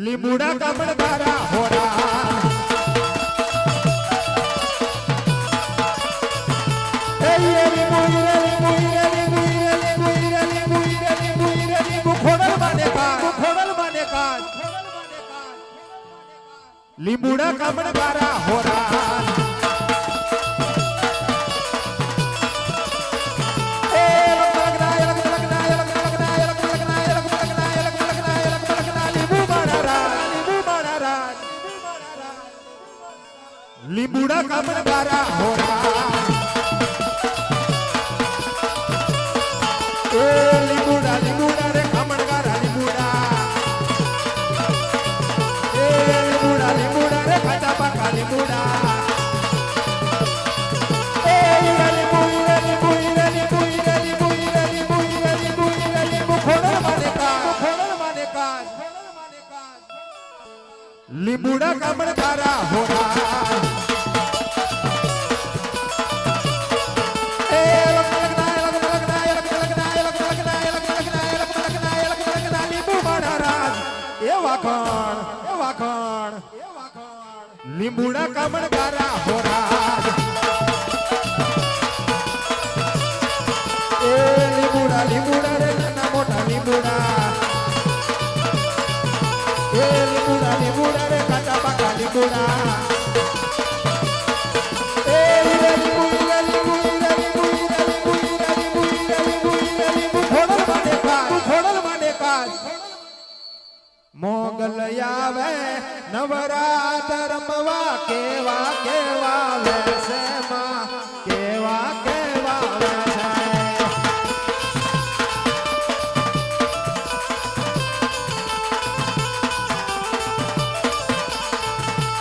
લીમુડા કામણ બારા હોરા લીમુડા કામણ બારા હોરા લીમુડા કામણ બારા હોરા એ લીમુડા લીમુડા રે કામણ બારા લીમુડા એ લીમુડા લીમુડા રે ખાતા પાકા લીમુડા એ લીમુડા લીમુડા લીમુડા લીમુડા લીમુડા લીમુડા ખોડલ માને કા લીમુડા કામણ બારા હોરા લીમુડા કામણ બારા હોરા એ લીમુડા લીમુડા રે નાના મોટા લીમુડા એ લીમુડા લીમુડા રે કાચા પાકા લીમુડા એ લીમુડા લીમુડા લીમુડા લીમુડા ખોડલ માને કાજ મોગલ આવે નવરાત્ર રમવા કેવા કેવા વેસે માં કેવા કેવા વેસે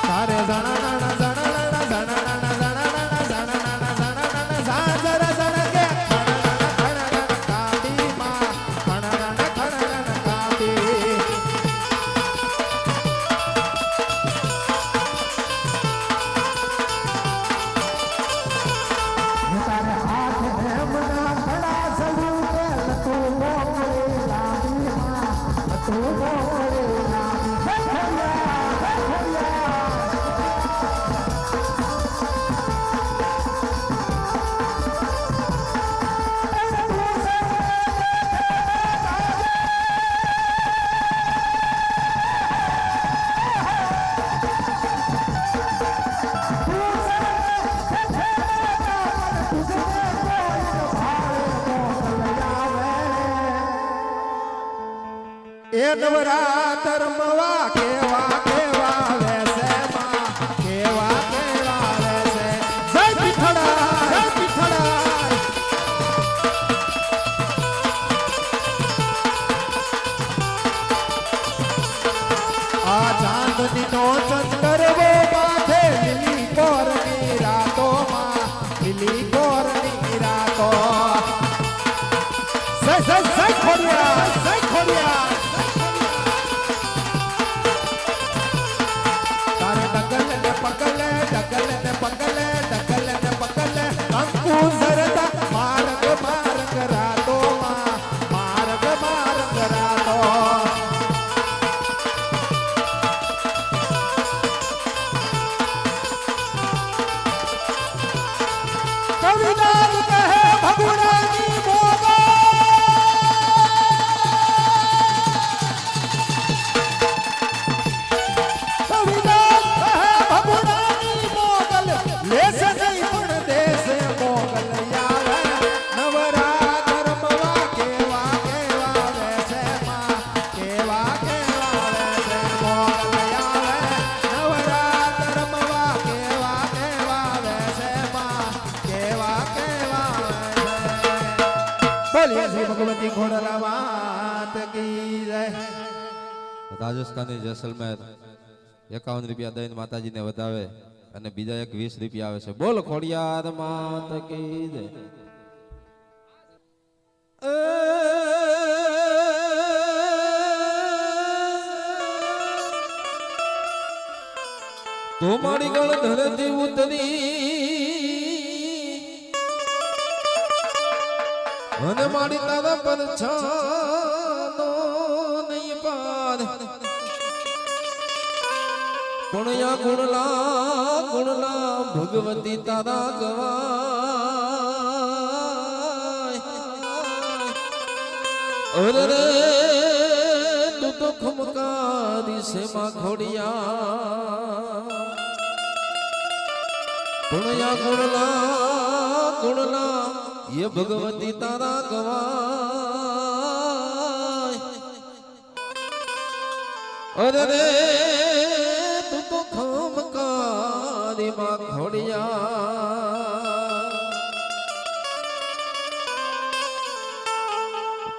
તારે જણા એ નવરાત્ર રમવા કેવા કેવા વેસે માં કેવા કેવા વેસે જય પીઠડા આ ચાંદની નો ચંદ્રવો માથે લીલી કોરની રાતો માં લીલી કોરની રાતો જય ખોડિયા ભગવતી ખોડલા માત કી જય રાજસ્થાની જેસલમેર 51 રૂપિયા દઈને માતાજીને વધાવે અને બીજા એક 20 રૂપિયા આવે છે બોલ ખોડિયાર માત કી જય તો મારી ગળ ધરતી ઉતરી અને મારી તારા પર છાનો નહીં પાર પુણ્યા ગુણલા ભગવતી તારા ગવાય અરે રે તું તો ખમકારી છે માં ખોડિયા પુણ્યા ગુણલા ये भगवती तारा गवाय अरे रे तू तो खमकारी मां खोड़िया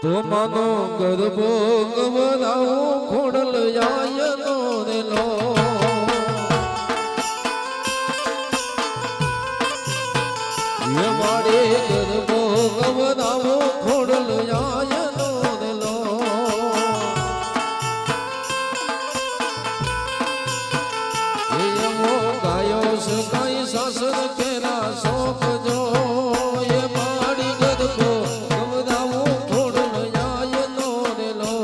तो मानो गरबो गवराओ खोड़ल आयनो रे लो ये मारे गरबो गवराओ खोड़ल आयनो रे लो ये वो गायो सगाई सासर केरा सोप जो ये मारी गरबो गवराओ खोड़ल आयनो रे लो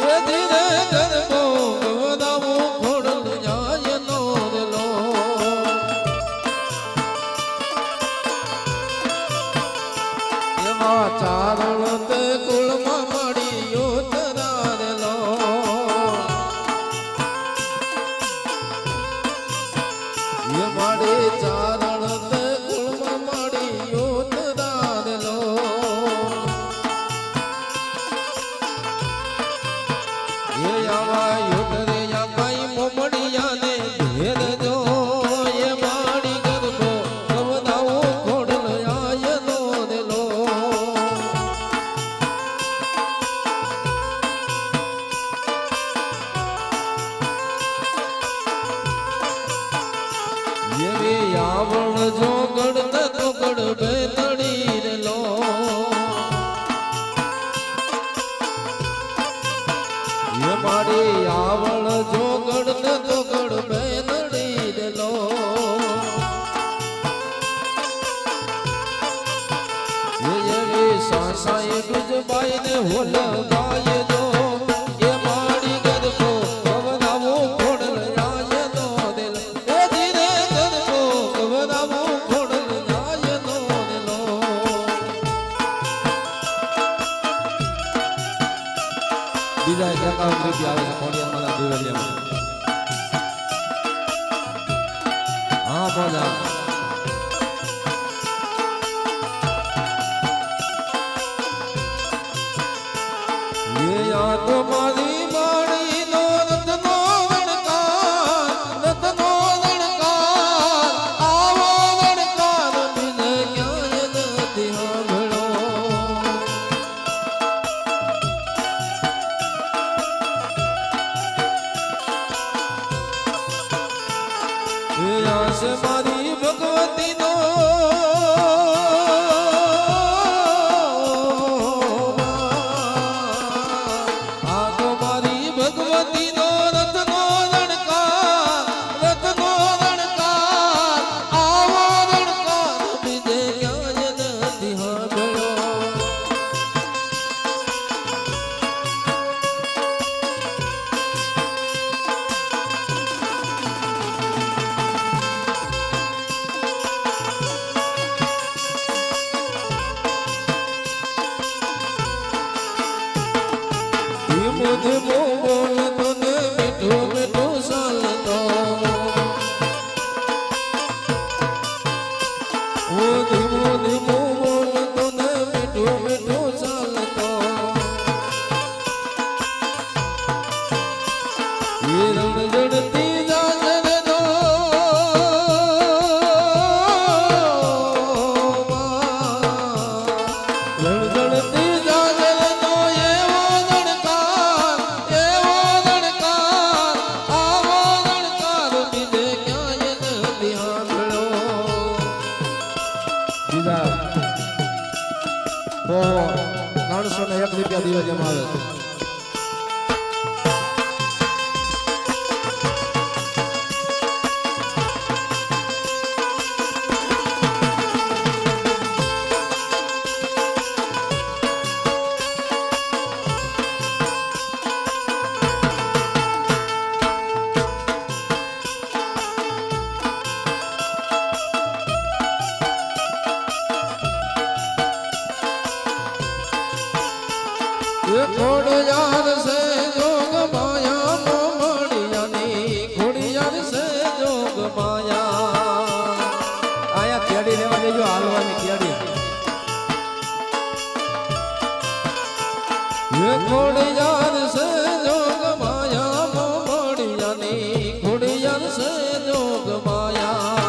ये धीरे गरबो गवराओ खोड़ल आयनो रे लो એમાં ચારણ તે કુળમાં મળ્યો તરારેલો એ મારે ચારણ તે કુળમાં મળ્યો તરારેલો એ આવા યોગરે આકાઈ મોમડિયાને ભેર જો એ માડી ગરબો ગવરાઓ ખોડલ આયનો રેલો એવી આવણ જો ગડ તો ગડ બેતડી રેલો એ મારી આવણ જો ગડ તો ગડ બેતડી રેલો એ એવી સાસાએ ગુજબાઈ ને હોલ ગાય જો એ મારી ગરબો ગવરાવો ખોડલ આયનો રેલો એ ધીરે ગરબો ગવરાવો ખોડલ આયનો રેલો બીજા 51 રૂપિયા આવે છે ખોડિયારમાં દિવેલિયામાં હા બોલા ये या तुम्हारी बाड़ी नो रत्नो वणकार आवो वणकार बिन क्या यदि हांभळो ये आस मारी भगवती नो ધીમો બોલતો ને મીઠો મીઠો ચાલતો ઓ ધીમો બોલતો ને મીઠો મીઠો ચાલતો એ રણજણતી જાજરે નો રણજણતી જાજરે નો એવો રણકાર આવો રણકાર બીજે ક્યાંય નથી સાંભળ્યો બીજા 301 રૂપિયા દિવસ જમા આવે છે ખોડિયાર છે જોગ માયા મોમડિયાની ખોડિયાર છે જોગ માયા આયા કેડી લેવા દેજો હાલવાની કેડી ખોડિયાર છે જોગ માયા મોમડિયાની ખોડિયાર છે જોગ માયા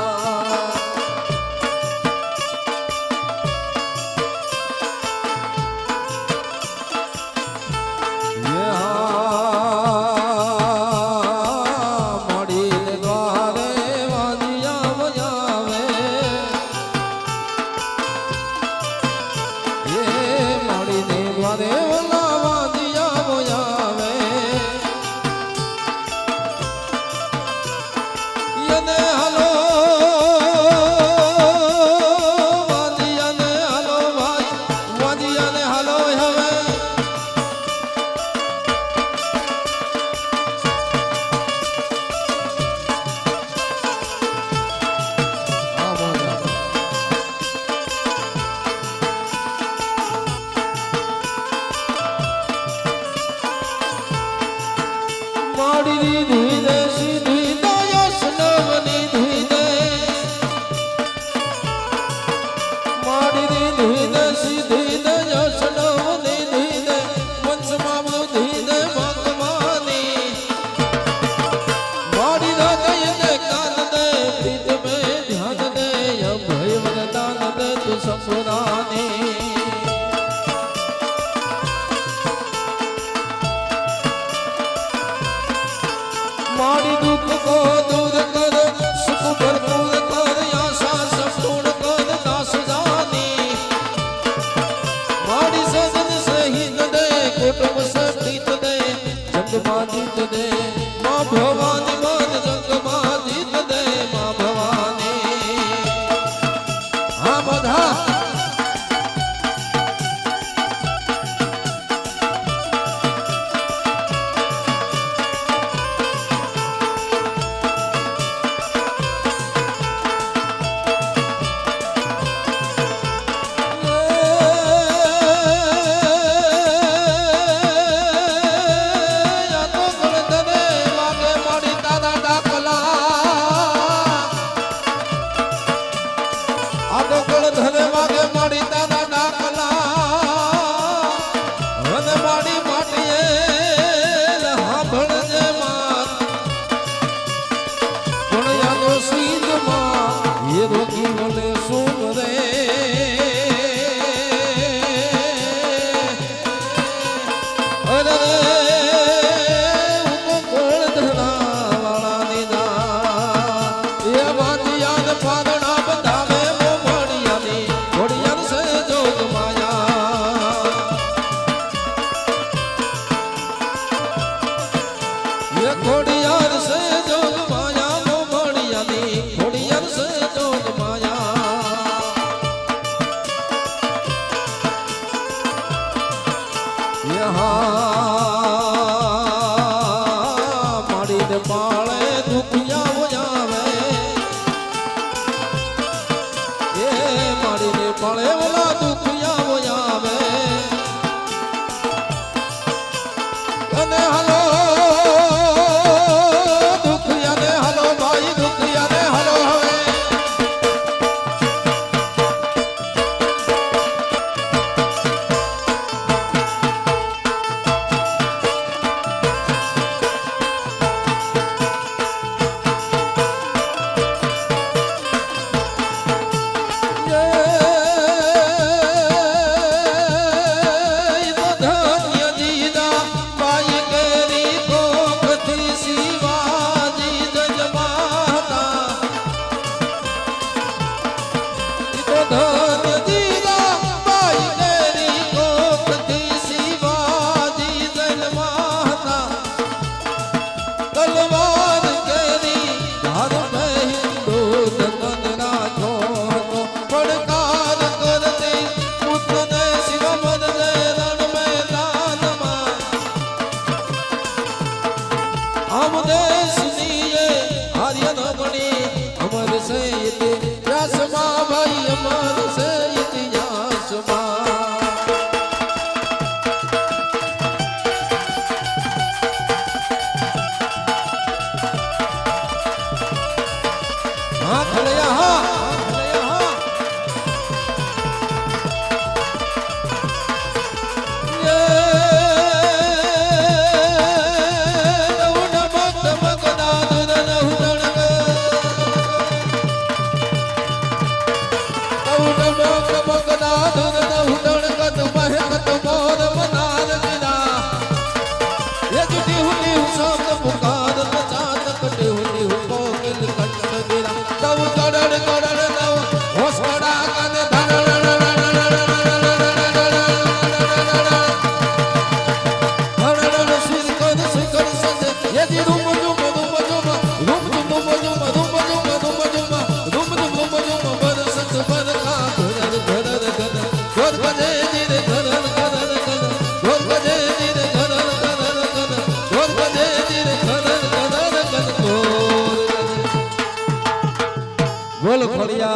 मारी दुख को दूर कर सुख भरपूर कर आशा संपूर्ण कर दास जानी मारी सजन सहित दे कुटुंब से प्रीत दे जग माजित दे माँ भवानी मान जग माजित दे माँ भवानी हाँ बधा ખોડિયાર સે જોગ માયા મોમડિયાની ખોડિયાર સે જોગ માયા યહા મારી ને પાળે દુખિયા આવે એ મારી ને પાળે ઓલા દુખિયા આવે અને હાલો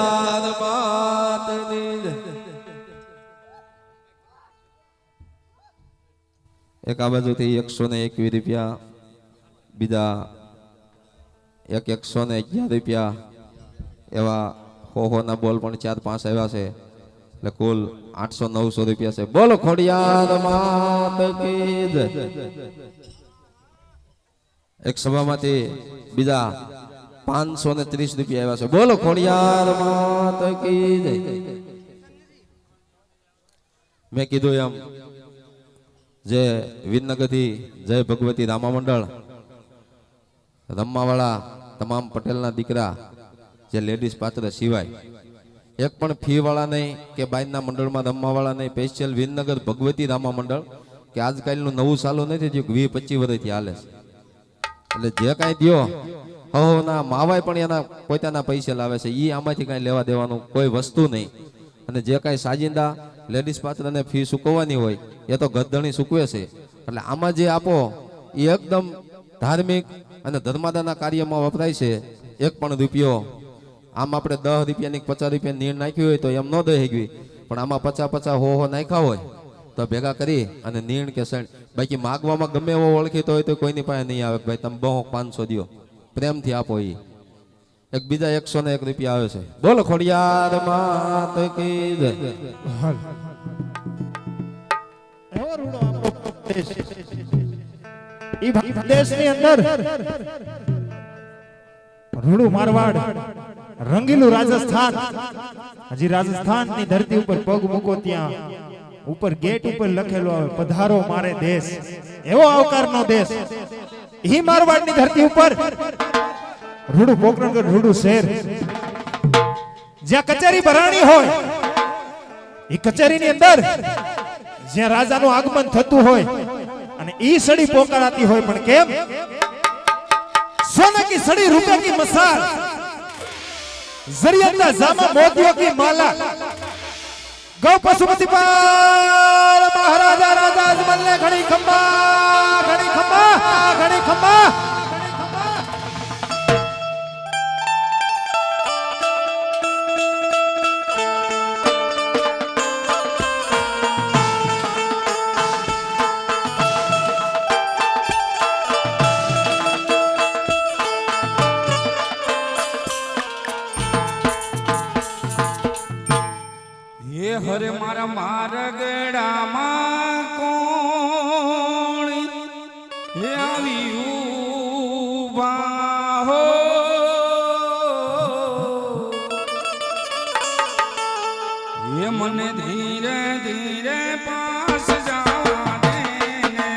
ખોડિયાર માતની જય. એક આ બાજુથી 121 રૂપિયા, બીજા એક 111 રૂપિયા, એવા હોના બોલ પણ 4-5 આવ્યા છે, એટલે કુલ 800-900 રૂપિયા છે. બોલ ખોડિયાર માત કી જય. એક સભામાંથી બીજા 530 રૂપિયા આવ્યા છે. બોલ ખોડિયાર માત કી જય. મેં કીધું એમ જે વિનનગરથી જય ભગવતી રામા મંડળ રમવાવાળા તમામ પટેલના દીકરા જે લેડીઝ પાત્ર સિવાય એક પણ ફી વાળા નહીં કે બાઈના મંડળમાં રમવાવાળા નહીં, સ્પેશિયલ વિનનગર ભગવતી રામા મંડળ કે આજકાલનું નવું ચાલુ નથી થયું, 20-25 વર્ષથી હાલે છે. એટલે જે કાંઈ દ્યો ના માવાય પણ એના પોતાના પૈસા લાવે છે, એ આમાંથી કાંઈ લેવા દેવાનું કોઈ વસ્તુ નહીં. અને જે કાંઈ સાજિંદા લેડીઝ પાત્રને ફી ચૂકવવાની હોય એ તો ગધધણી ચૂકવે છે. એટલે આમાં જે આપો એ એકદમ ધાર્મિક અને ધર્માદાના કાર્યમાં વપરાય છે. એક પણ રૂપિયો આમ આપણે 10 રૂપિયાની 50 રૂપિયા નીણ નાખ્યું હોય તો એમ ન દઈ શકવી, પણ આમાં 50-50 હો નાખ્યા હોય તો ભેગા કરી અને નીણ કે સણ, બાકી માગવામાં ગમે એવો ઓળખીતો હોય તો કોઈની પાસે નહીં આવે ભાઈ તમે બહુ 500 દ્યો, પ્રેમથી આપો. એ એક બીજા 101 રૂપિયા આવે છે. બોલો ખોડિયાર માત કી જય. એવો રૂડો આપણો દેશ. ઈ દેશની અંદર રૂડું મારવાડ, રંગીલું રાજસ્થાન. હજી રાજસ્થાનની ધરતી ઉપર પગ મૂકો ત્યાં ઉપર ગેટ ઉપર લખેલો આવે પધારો મારે દેશ. એવો આવકારનો દેશ. ઈ મારવાડની ધરતી ઉપર રૂડું પોકરણગઢ, રૂડું શહેર, જ્યાં કચેરી ભરાણી હોય એ કચેરીની અંદર જ્યાં રાજાનું આગમન થતું હોય અને ઈ સડી પોકારાતી હોય, પણ કેમ? सोने की सड़ी रुपए की मसाल, जरियता जामा मोतियों की माला, गौ पशुपति पाल महाराजा राजा अजमल ने घड़ी खंबा, घड़ी खंबा, घड़ी खंबा. હરે મારા મારગડામાં કોણ હે આવ્યું બાહો, હે મને ધીરે ધીરે પાસ જવા દે ને.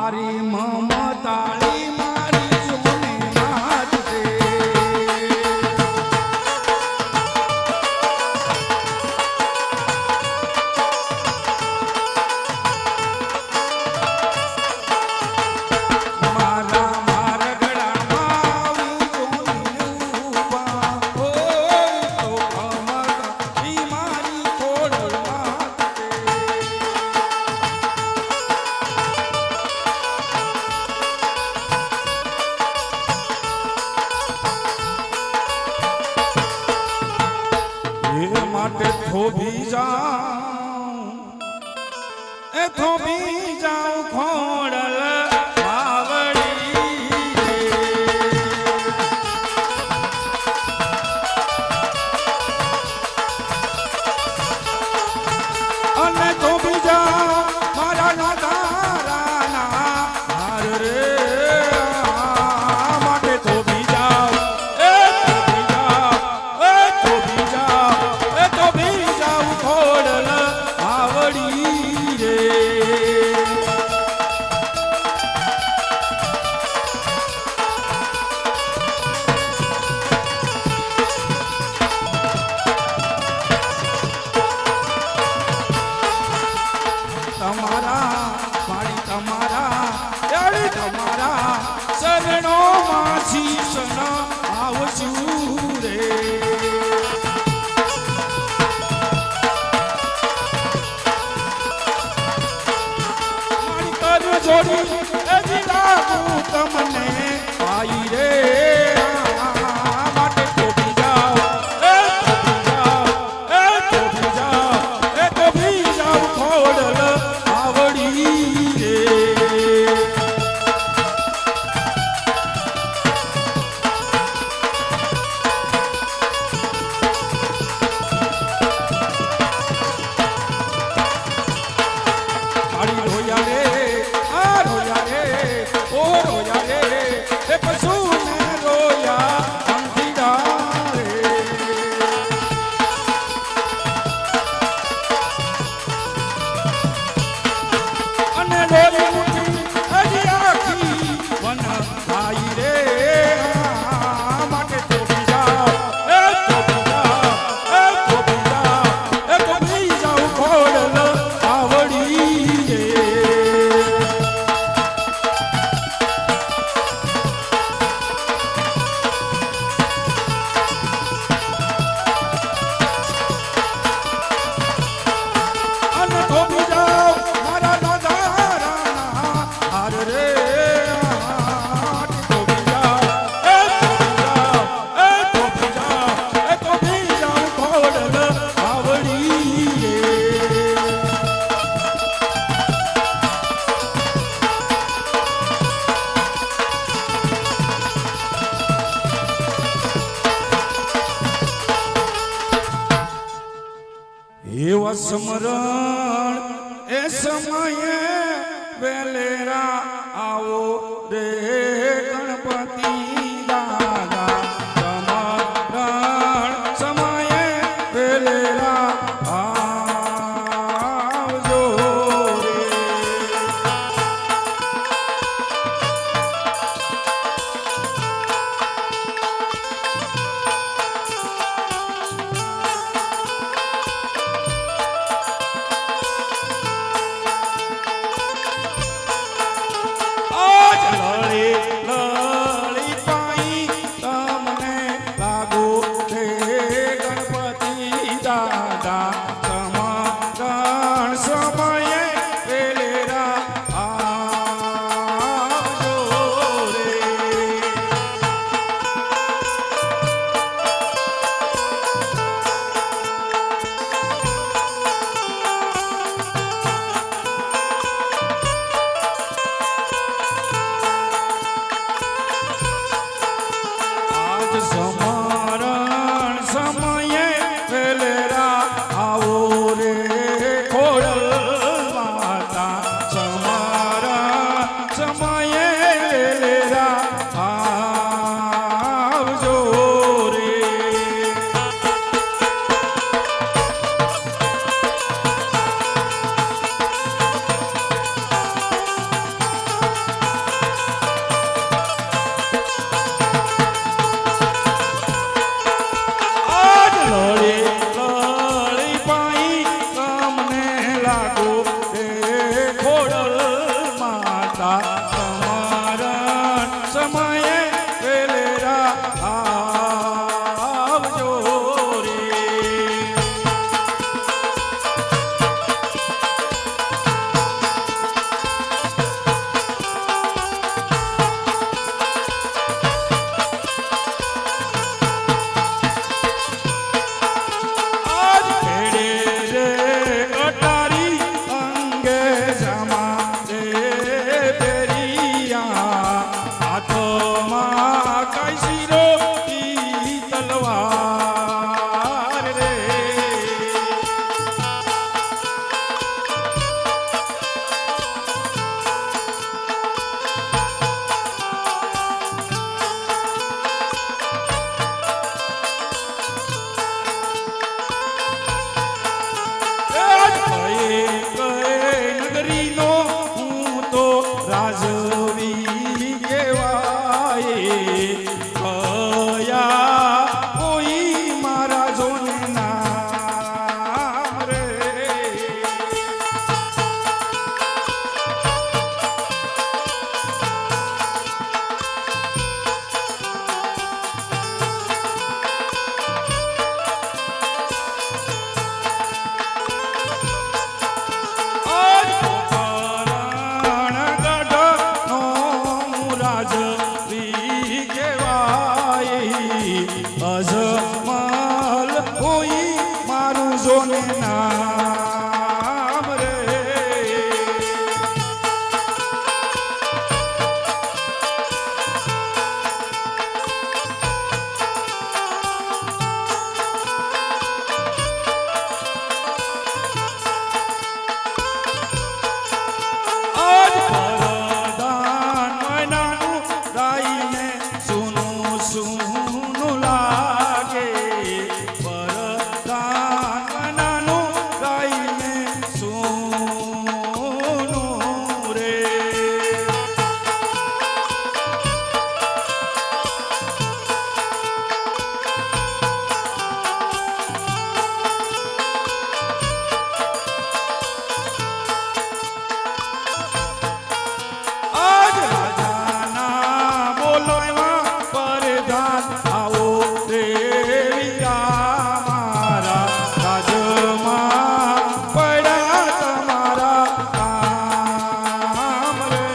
મારી મમતાળી મારી સોની નાથ છે. મારા મારગડામાં આવી ઊભા, ઓય તો કમળની મારી ખોડલ નાથ છે. એ માટે થોભી જાઉં, એ થોભી જાઉં ખોડલ વાવડી રે. અને થોભી જાઉં મારા નાદારાના હાર રે. માટે થોભી જાઉં, એ થોભી જાઉં, એ થોભી જાઉં, એ થોભી જાઉં ખોડલ વાવડી રે. તમારા મારી તમારા એળી તમારા શરણોમાં શીશન આવશું રે. મારી કર જોડી એજી લાગુ તમને પાઈ રે. માટે થોભી જાઓ, એ થોભી જાઓ, એ થોભી જાઓ, એ થોભી જાઓ ખોડલ આવડી રે. મારી રોયા રે, આ રોયા રે, ઓ રોયા રે, એ પશુને રોયા અંધીડા રે. અને ડોલી ઉઠી હજી આખી વન ભાઈ રે. માટે થોભી જાઓ, એ થોભી જાઓ, એ થોભી જાઓ, એ થોભી જાઓ ખોડલ આવડી રે. અને થોભી જાઓ મારા નાદારાના હાર રે. થોભી જાઓ, એ થોભી જાઓ, એ થોભી જાઓ, એ થોભી જાઓ ખોડલ આવડી રે. એવા સમરણ એ સમયે વેલેરા આવો રે ગણપતિ દાદા. સમરણ સમયે વેલેરા આવજો રે. આજ લળી લળી પાઈ તમને લાગો રે ગણપતિ દાદા. સમરણ સમયે વેલેરા આવજો રે. આજ સમરણ સમયે વેલેરા આવો રે ખોડલ માતા. સમરણ સમયે વેલેરા આવજો રે. વીર કહેવાય કયા કોઈ મારા જોને નામ રે આજ ગઢનો રાજ વીર કહેવાય અજમલ કોઈ મારું જોને નામ રે આજ પરદાન નાનું ગાઈને સુનું સુનું લાગે પરદાન નાનું ગાઈને સુનું રે આજ રાજાના બોલાવ્યા પરદાન આવો રે વીરા મારા રાજમાં પડ્યા તમારા કામ રે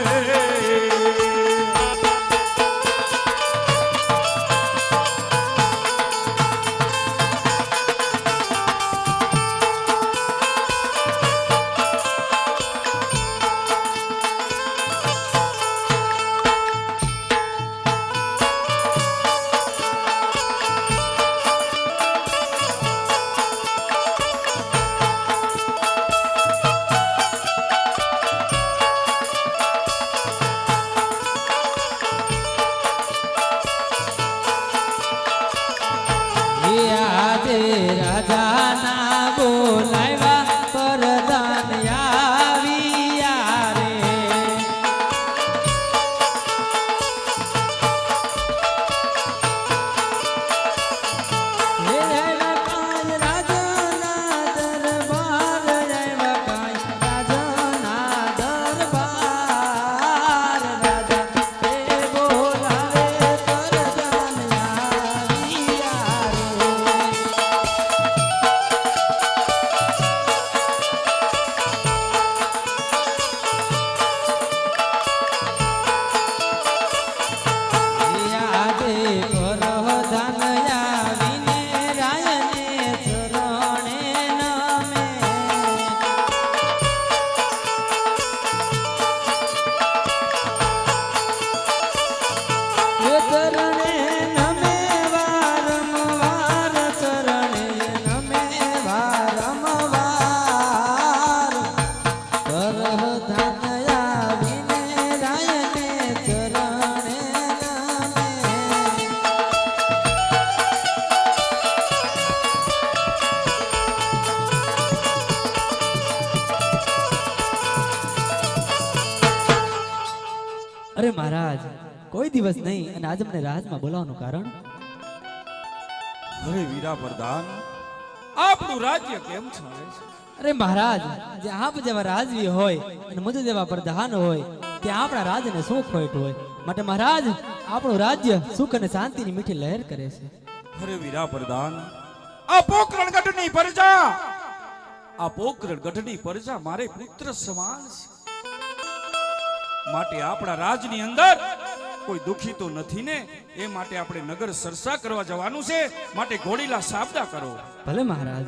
આજે રાજાના બોલાવ્યા પરદાન આવ્યા રે હે કાંઈ રાજાના દરબાર આવ્યા કાંઈ રાજાના દરબાર રાજા હે બોલાવે પરદાન આવ્યા રે આજે પરધાન આવીને રાયને ચરણે નમે ચરણે નમે વારંવાર ચરણે નમે વારંવાર પરધાન આવીને રાયને ચરણે નમે અરે મહારાજ કોઈ દિવસ નહીં અને આજ અમને રાજમાં બોલાવવાનું કારણ અરે વીરા પ્રધાન આપણું રાજ્ય કેમ ચાલે છે અરે મહારાજ જે આપ જેવા રાજવી હોય અને મુજ જેવા પ્રધાન હોય ત્યાં આપણા રાજને શું ખોટ હોય માટે મહારાજ આપણું રાજ્ય સુખ અને શાંતિની મીઠી લહેર કરે છે અરે વીરા પ્રધાન આ પોકરણ ગઢની પ્રજા આ પોકરણ ગઢની પ્રજા મારે પુત્ર સમાન છે માટે આપણા રાજની અંદર કોઈ દુખી તો નથી ને એ માટે આપણે નગર સરસા કરવા જવાનું છે માટે ઘોડીલા સાબદા કરો ભલે મહારાજ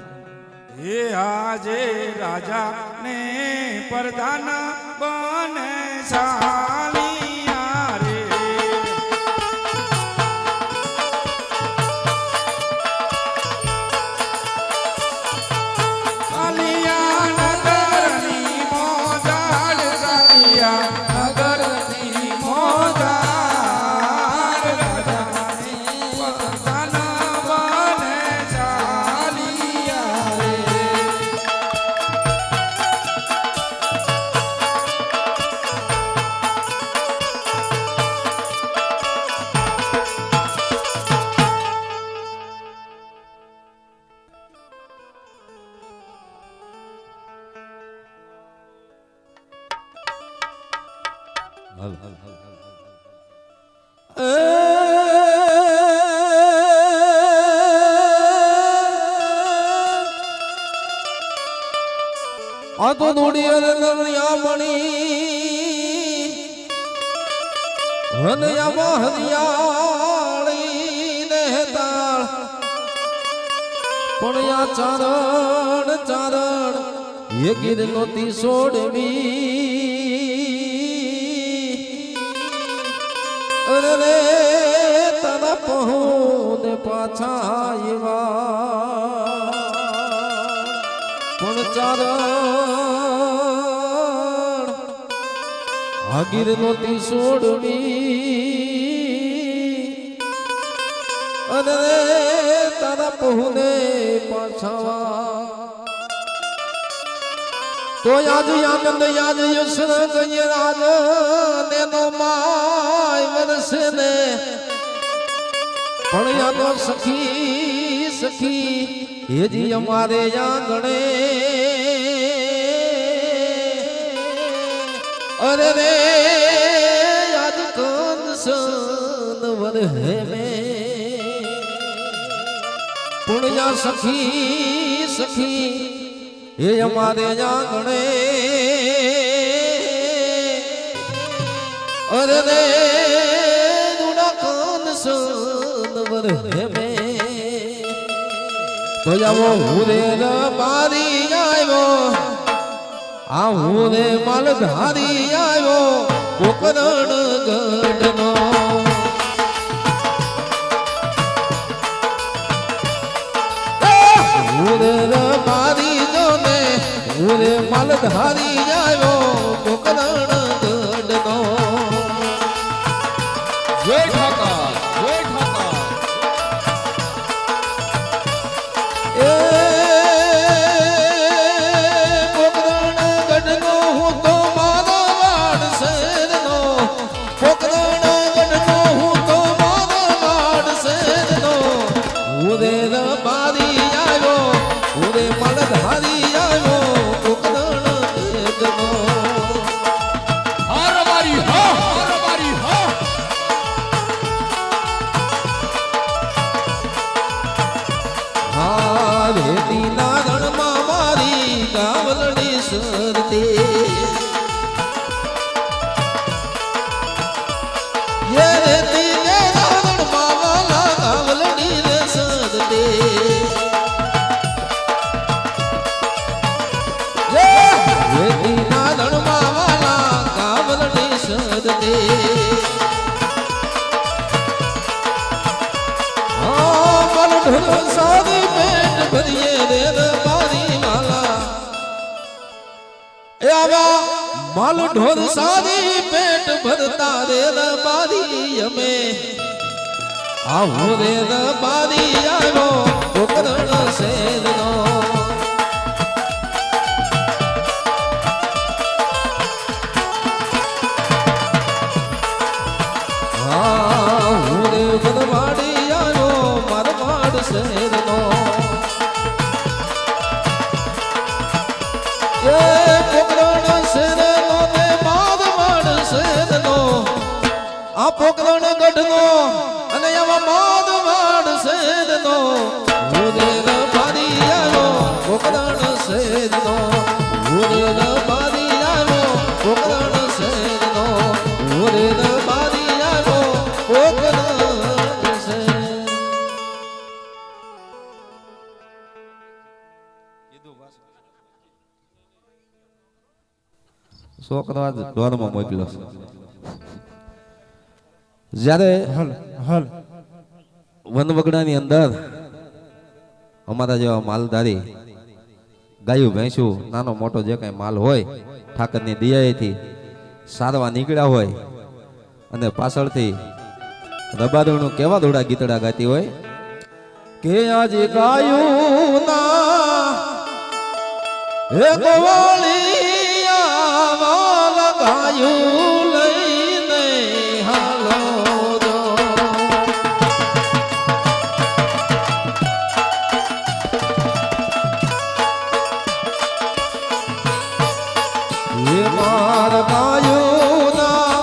હે આજે રાજા ને પ્રધાન બને સાલિયા રે સાલિયા નગરની મોજાડ સાલિયા નગરની મોજાડ રાજા ને પ્રધાન બને સાલિયા રે હાલ આ તો દોડી અરણ્યા મણી હનયામાં હરિયાળી ને તાળ પણ આ ચારણ ચારણ એ ગીર નોતી છોડવી અરે રે તારા પહોને પાછા આવ્યા પણ ચારણ આગીર નોતી છોડવી અને તારા પહોને પાછા તો યાદ આનંદ યાદ યશન ગય રાજ ને નો માય વરસે ને પણ યાદો સખી સખી હેજી અમારે આંગણે અરે રે યાદ કંસન વર હે મે પુણ્યા સખી સખી હે અમારે આંગણે અરે રે દુડા કંસન વર હે મે તો જાવો હુરે મારી આવ્યો આ હુરે માલ ધારી આવ્યો કોકરણ ગઢનો હુરે મારી જોને હુરે માલ ધારી આવ્યો કોકરણ ગઢનો જય ઠાકર જય ઠાકર સાદી પેટ ભરીએ રે મારી માલા એ આવા માલ ઢોર સાદી પેટ ભરતા રે મારી અમે આવું રે મારી આવ્યો કોકરણ શેરનો શેરનો એ પોકરણ શેરનો ને માદવાડ શેરનો આ પોકરણ ગઢનો અને આવા માદવાડ શેરનો ઉરેર મારી આવ્યો પોકરણ શેરનો ઉરેર મારી આવ્યો પોકરણ શેરનો ઉરેર મારી આવ્યો પોકરણ છોકરો આજ ઢોરમાં મોકલ્યો છે જ્યારે હલ હલ વનવગડાની અંદર અમારા જેવા માલધારી ગાયું ભેંસું નાનો મોટો જે કઈ માલ હોય ઠાકરની દિયાએથી સારવા નીકળ્યા હોય અને પાછળથી રબારણું કેવા દોડા ગીતડા ગાતી હોય કે આજે ગાયું ના હે ગોવાળિયા વાલા ગાયું લઈને હાલો જો હે માર ગાયું ના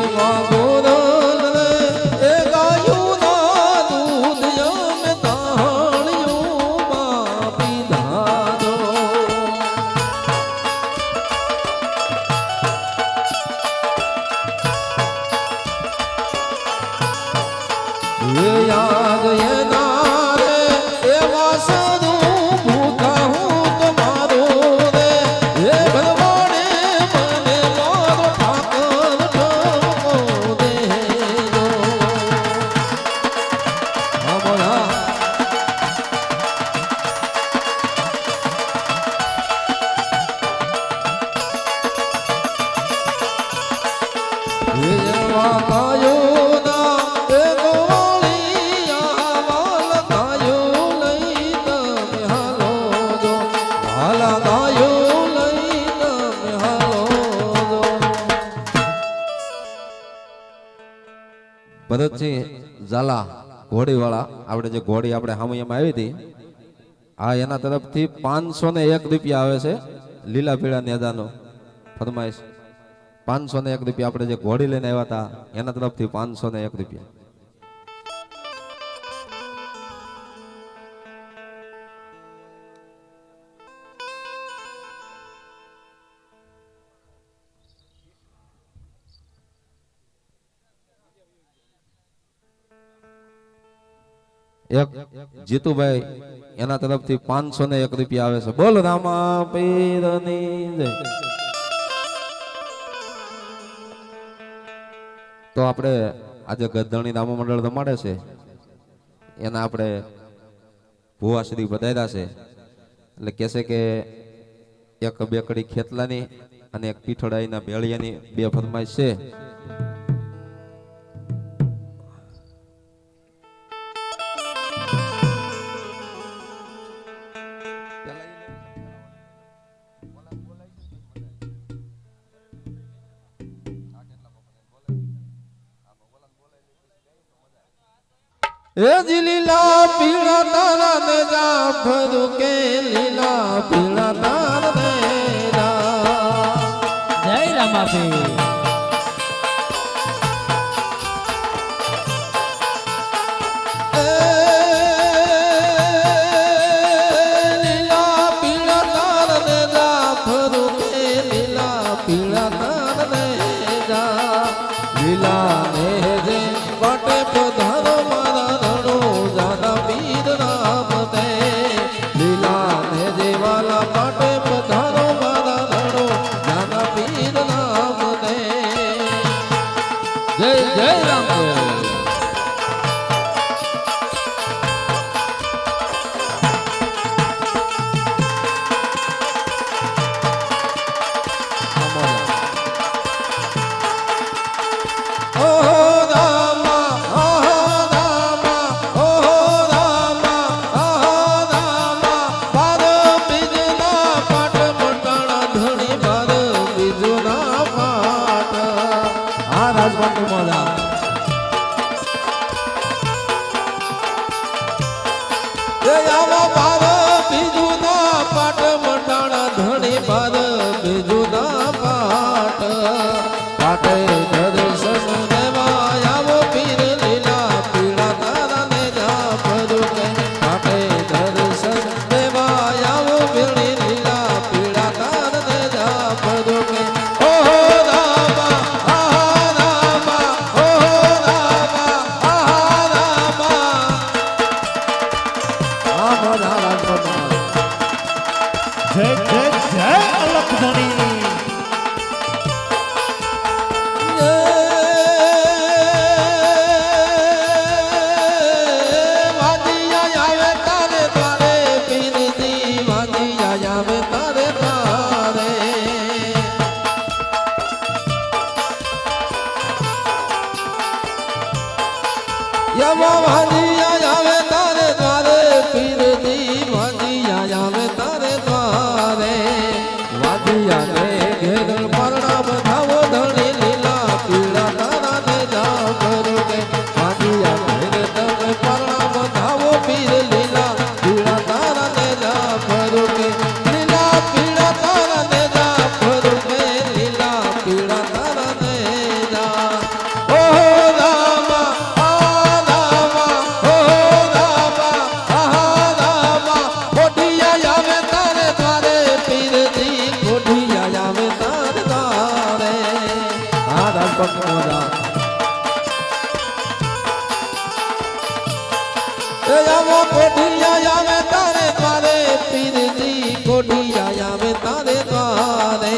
એવા ગોરલ રે એ ગાયું ના દૂધ અમે તાણ્યું પીધારો એ યાદ એના રે એવા સાધુ ભૂખા હું તમારો રે એ ભગવાને મને મારો ઠાકર ઠરવો દેજો હા બોલા એવા કાયો ના એ ગોવાળિયા વાલ કાયો લઈ તમે હાલો જો વાલા કાયો લઈ તમે હાલો જો ભરતજી ઝાલા ઘોડીવાળા આપણે જે ઘોડી આપણે હામૈયામાં આવી હતી આ એના તરફથી 501 રૂપિયા આવે છે લીલા પીળા નેદાનો ફરમાઈશ 501 રૂપિયા આપણે જે ઘોડી લઈને આવ્યા હતા એના તરફથી 501 રૂપિયા એક જીતુભાઈ એના તરફથી 501 રૂપિયા આવે છે બોલ રામા પીરની જય તો આપણે આજે ગદ્દણી રામા મંડળ રમાડે છે એના આપણે ભુવાશ્રી બધાયરા છે એટલે કહેશે કે એક બેકડી ખેતલાની અને એક પીઠોડાઈના ભેળિયાની 2 ફરમાઈશ છે એ જી લીલા પીળા તારા ને જા ભરું કે લીલા પીળા તારા ને જા જય રામાપીર લીલા પીળા તારા ને જા ભરું કે લીલા પીળા તારા ને જા લીલા ને રે વાટે પધારો મારા રણો જાના પીર રામ દે લીલા ને દેવાલા વાટે પધારો મારા રણો જાના પીર રામ દે જય જય રામદેવ ઓહો રામા ઓહો રામા ઓહો રામા ઓહો રામા બાર બીજના પાટ મંડળા ધણી બાર બીજના પાટ આ રાજપાટ મોલા એ આવા બાર બીજના પાટ મંડળા ધણી બાર બીજના પાટ પાટે દર્શન દેવા આવો પીર લીલા પીળા તારા ને જા ભરું કે પાટે દર્શન દેવા આવો પીર લીલા પીળા તારા ને જા ભરું કે ઓહો રામા આહા રામા ઓહો રામા આહા રામા આ મોલા રાજપૂત જય જય જય અલખધણી વાદિયા આવે તારે તારે પીરજી વાદિયા આવે તારે તારે યવા વાદિયા આવે તારે તારે પીરજી વાદિયા આવે તારે તારે વાદિયા ને ઘેર પરણા બધાવો ધણી લીલા પીળા તારા ને જા ભરું કે વાદિયા ઘેર તમે પરણા બધાવો પીર લીલા પીળા તારા ને જા ભરું કે લીલા પીળા તારા ને જા ભરું કે લીલા પીળા તારા ને જા કોઢિયા આવે તારે દ્વારે પીરજી કોઢિયા આવે તારે દ્વારે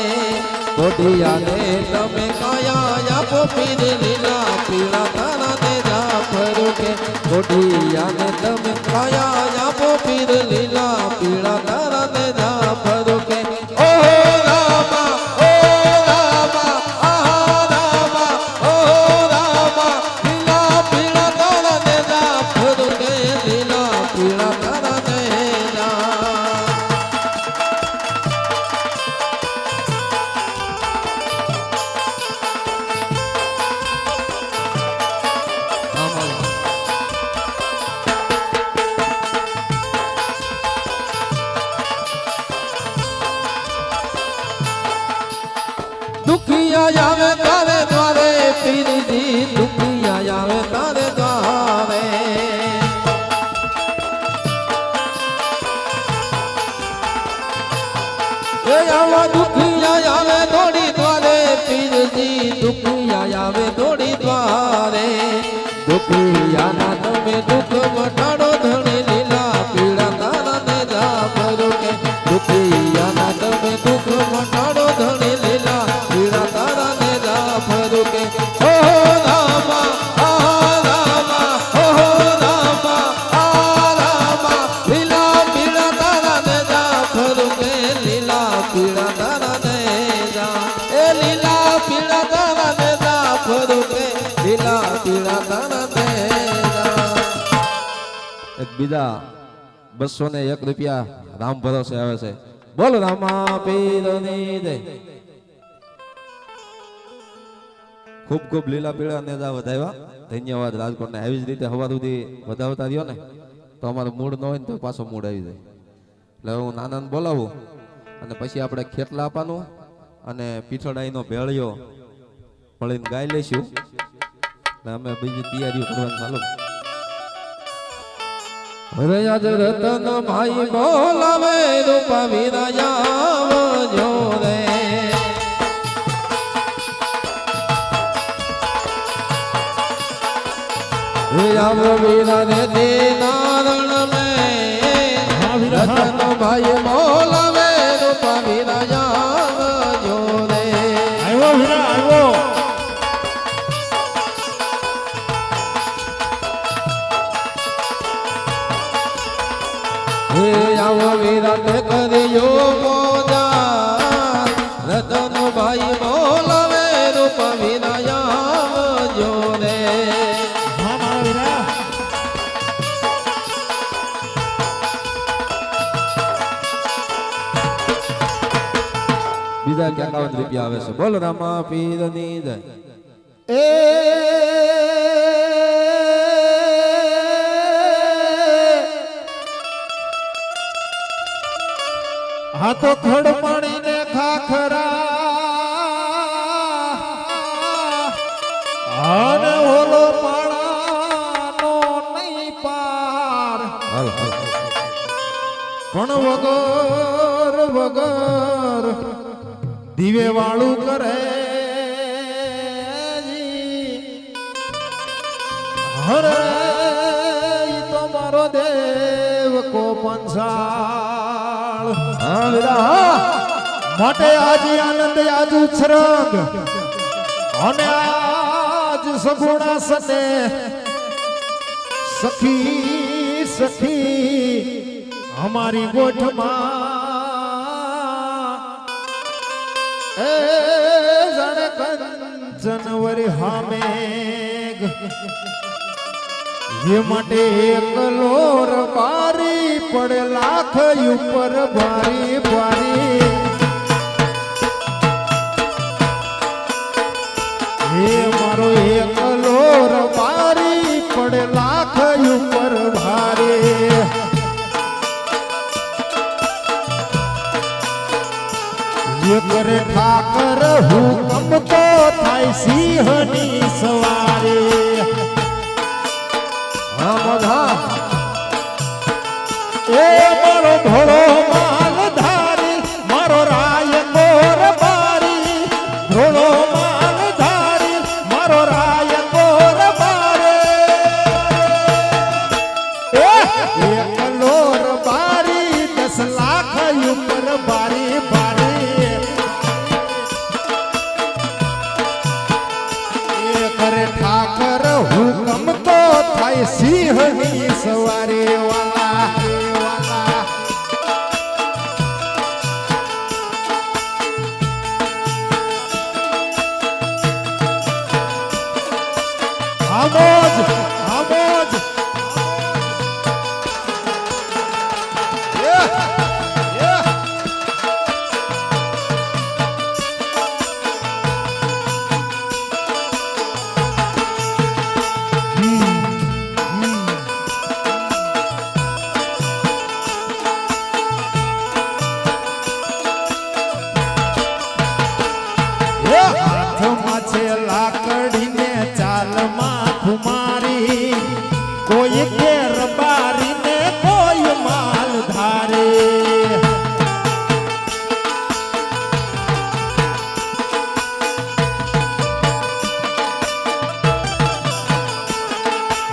કોઢિયાને તમે કાયા આપો પીર લીલા પીળા તારા ને જાફર કે કોઢિયાને તમે કાયા આપો પીર લીલા પીળા તારા ને જાફર કે ઓ રામા આહા રામા ઓ રામા લીલા પીળા તારા ને જાફર કે લીલા પીળા તારા ને દુખિયા આવે તારે દ્વારે પીરજી દુખિયા આવે તારે દ્વારે એ આવા દુખિયા આવે દોડી દ્વારે પીરજી દુખિયા આવે દોડી દ્વારે દુખિયાના તમે દુઃખ મટાડો ધણી લીલા પીળા તારા ને જાફર કે દુખિયાના તમે દુઃખ મટાડો ધણી લીલા પીળા તારા ને જાફર કે ઓ રામા આહા રામા ઓ રામા આ રામા લીલા પીળા તારા ને જાફર કે લીલા પીળા તારા ને જા એ લીલા પીળા તારા ને જાફર કે લીલા પીળા તારા ને જા એક બીજા 201 રૂપિયા રામ ભરોસે આવે છે બોલ રામા પીરની જય ખૂબ ખૂબ લીલા પીળા નેજા વધાવ્યા ધન્યવાદ રાજકોટને આવી જ રીતે હવા સુધી વધાવતા રહ્યો ને તો અમારું મૂડ ન હોય ને તો પાછો મૂડ આવી જાય એટલે હું નાનાને બોલાવું અને પછી આપણે ખેતલા આપવાનું અને પીઠડાઈનો ભેળિયો મળીને ગાઈ લઈશું એટલે અમે બીજી તૈયારીઓ કરવાની ચાલુ રયાજ રતન ભાઈ બોલાવે રૂપા વિરાયા જોરે આવ વીરા રે દીનારણ મે રતન ભાઈ બોલાવે રૂપા વિરાયા જોરે આવ્યો વીરા આવ્યો હે આવો વિરાટ કર્યો મોજા રતન ભાઈ બોલાવે રૂપ વિરાયા જોરે હા મારા વીરા બીજા 51 રૂપિયા આવે છે બોલ રામા પીરની જય એ હા તો ખડ પાણી ને ખાખરા અને ઓલો પાણાનો નહીં પાર હાલ હાલ પણ વગર દીવે વાળું કરે હરે ઈ તો મારો દેવ કો પંસાળ માટે આજ આનંદ આજ ઉછરંગ અને આજ સગુણા સને સખી સખી અમારી ગોઠમાં એ જણ કંચન વરી હામેગ ये માટે એકલો રબારી પડે લાખ ઉપર ભારી ભારી એ મારો એકલો રબારી પડે લાખ ઉપર ભારી ये करे ઠાકર હુકમ તો થાય સિંહની સવારી એ મારો ભોળો માલ ધારી મારો રાય ગોર બારી ભોળો માલ ધારી મારો રાય ગોર બારી એ આમોજ આમોજ હાથમાં છે લાકડીને ચાલમાં ખુમારી કોઈ કે રબારીને કોઈ માલ ધારે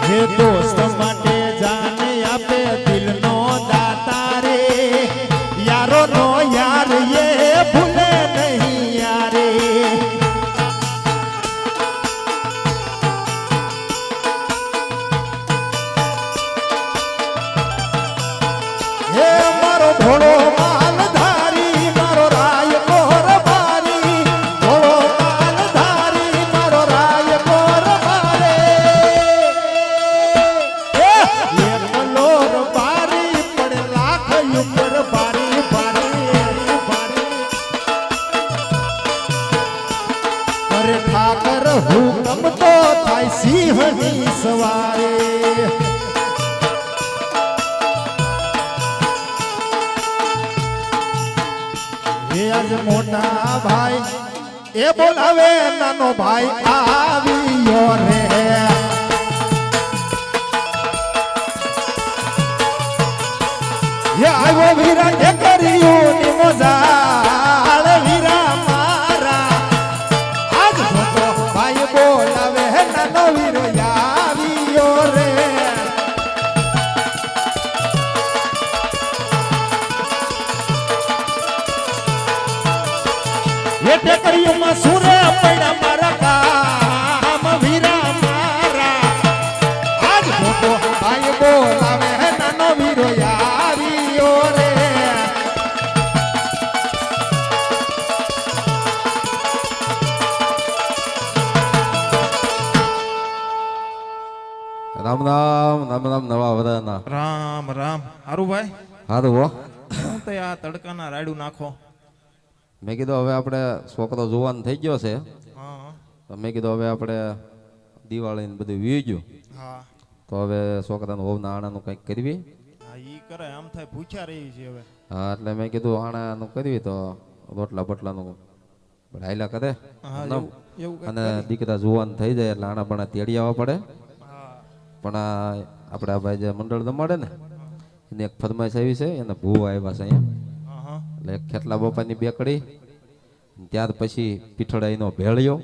હે દોસ્ત માટે જાને આપે દિલનો દાતા રે યારો નો યાર એ ભૂલે નહીં યારે હે મારો ભોળો માલધારી મારો રાય કોર બારી ભોળો માલધારી મારો રાય કોર બારે એકલો બારી પડે લાખ ઉપર બારી બારી બારી અરે ઠાકર હુકમ તો થાય સિંહની સવારે એ આજ મોટા ભાઈ એ બોલાવે નાનો ભાઈ આવ્યો રે એ આવ્યો વીરા એ કર્યું ની મોજાળ વીરા મારા આજ મોટો ભાઈ બોલાવે નાનો વીરો આવ્યો રે એ ટેકરીઓમાં સુરે પડ્યા મારા કામ વીરા મારા આજ મોટો ભાઈ બોલાવે નાનો વીરો આવ્યો રે રામ રામ રામ રામ નવા વરાના રામ રામ હારું ભાઈ હારું હો હું તો આ તડકાના રાડું નાખો મેં કીધું હવે આપણે છોકરો જુવાન થઈ ગયો છે હા તો મેં કીધું હવે આપણે દિવાળી ને બધું વી ગયું હા તો હવે છોકરાનું વહુના આણાનું કંઈક કરવી હા ઈ કરે આમ થાય ભૂખ્યા રહી છે હવે હા એટલે મેં કીધું આણાનું કરવી તો રોટલા બટલાનું હાયલા કરે હા નમ. એવું કંઈક અને દીકરા જુવાન થઈ જાય એટલે આણા બણા તેડી આવવા પડે હા પણ આ આપણે આ ભાઈ જે મંડળ જમાડે ને એની એક ફરમાઈશ આવી છે એને ભૂવા આવ્યા છે અહીંયા હા એટલે એક ખેટલા બાપાની બે કડી ત્યાર પછી પીઠડાઈનો ભેળિયો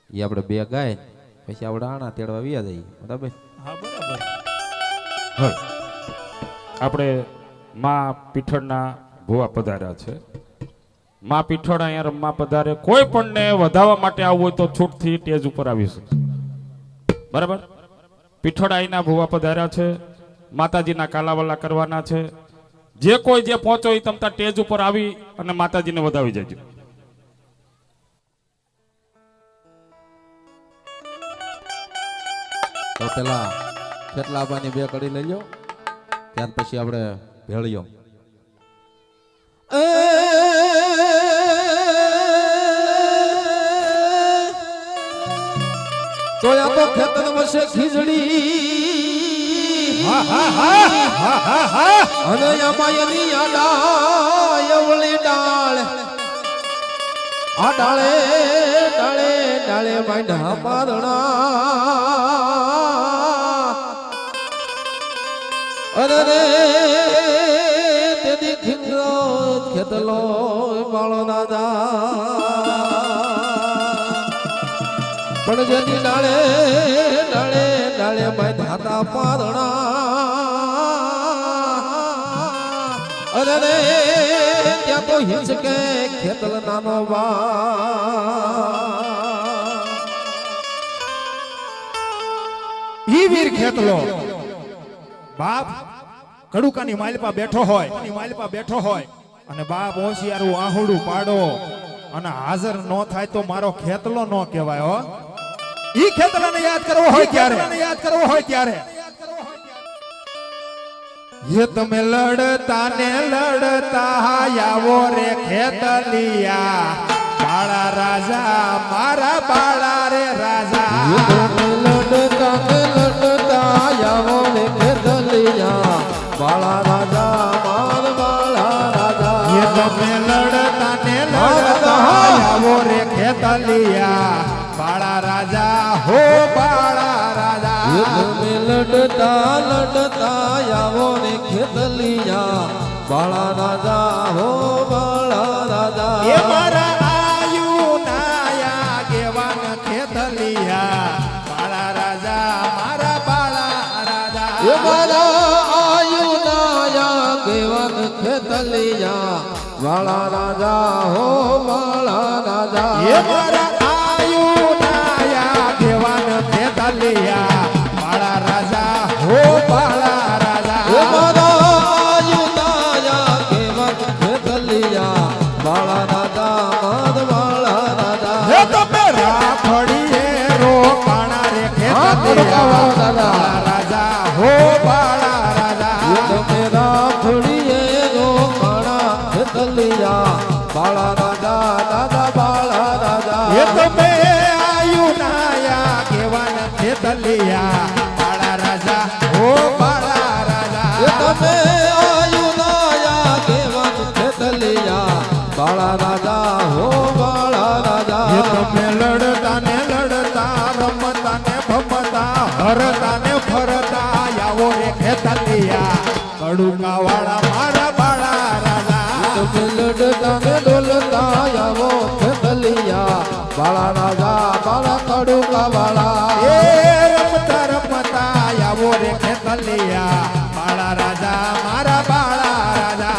એ આપણે બે ગાય પછી આપણે આણા તેડવા વ્યા જઈએ બરાબર હા બરાબર આપણે માં પીઠળના ભુવા પધાર્યા છે માં પીઠળ અહીંયા રમવા પધારે કોઈ પણ ને વધાવવા માટે આવવું હોય તો છૂટથી સ્ટેજ ઉપર આવી શકશે બરાબર પીઠળ આઈના ભુવા પધાર્યા છે માતાજીના કાલાવાલા કરવાના છે જે કોઈ જે પહોંચો એ તમતા સ્ટેજ ઉપર આવી અને માતાજીને વધાવી જજો તો પેલા ખેટલા બાપાની બે કડી લઈ લો ત્યાર પછી આપણે ભેળિયો તો આ તો ખેતર વસે ખીજડી અને આમાં એની આડાયવળી ડાળ આ ડાળે ડાળે ડાળે માંડા પારણા અરે રે તેદી ખીજડો ખેતલો બાળો દાદા પણ જેની ડાળે ડાળે ડાળે બાંધાતા પારણા અરે રે ત્યાં તો હિંચકે ખેતલ નાનો ઈ વીર ખેતલો બાપ કડુકાની માલપા બેઠો હોય અને બાપ હોશિયારું આહુડું પાડો અને હાજર ન થાય તો મારો ખેતલો ન કહેવાય હો ઈ ખેતલાને યાદ કરવો હોય ત્યારે ये તમે લડતા ને લડતા આવો રે ખેતલિયા બાળા રાજા મારા બાળા રે રાજા લડતા ને લડતા આવો રે ખેતલિયા બાળા રાજા માર બાળા રાજા ये તમે લડતા ને લડતા આવો રે ખેતલિયા બાળા રાજા હો બાળા રાજા તમે લડતા લડતા આવો રે ખેતલિયા બાળા રાજા હો બાળા રાજા એ મારા આયુ નાયા ગેવાન ખેતલિયા બાળા રાજા મારા બાળા રાજા એ મારા આયુ નાયા કેવન ખેતલિયા બાળા રાજા હો બાળા રાજા એ મારા આયુ નાયા ગેવાન ખેતલિયા બાળા રાજા હો બાળા રાજા એ મારા આયુ નાયા કેવન ખેતલિયા બાળા રાજા માર બાળા રાજા હે તમે રાખડીએ રોકાણા રે ખેતલિયા બાળા રાજા હો બાળા રાજા તમે રાખડીએ રોકાણા ખેતલિયા બાળા રાજા દાદા બાળા રાજા એ તમે આયુ નાયા કેવાન ખેતલિયા બાળા રાજા હો બાળા રાજા એ તમે આયુ નાયા કેવન ખેતલિયા બાળા રાજા હો બાળા રાજા એ તમે લડતા ને લડતા રમતા ને ભમતા હરતા ને ફરતા આવો રે ખેતલિયા કડુકા વાળા મારા બાળા રાજા તમે લડતા ને ડોલતા આવો ખેતલિયા બાળા રાજા બાળા કડુકા વાળા એ રમતા રમતા આવો રે ખેતલિયા બાળા રાજા મારા બાળા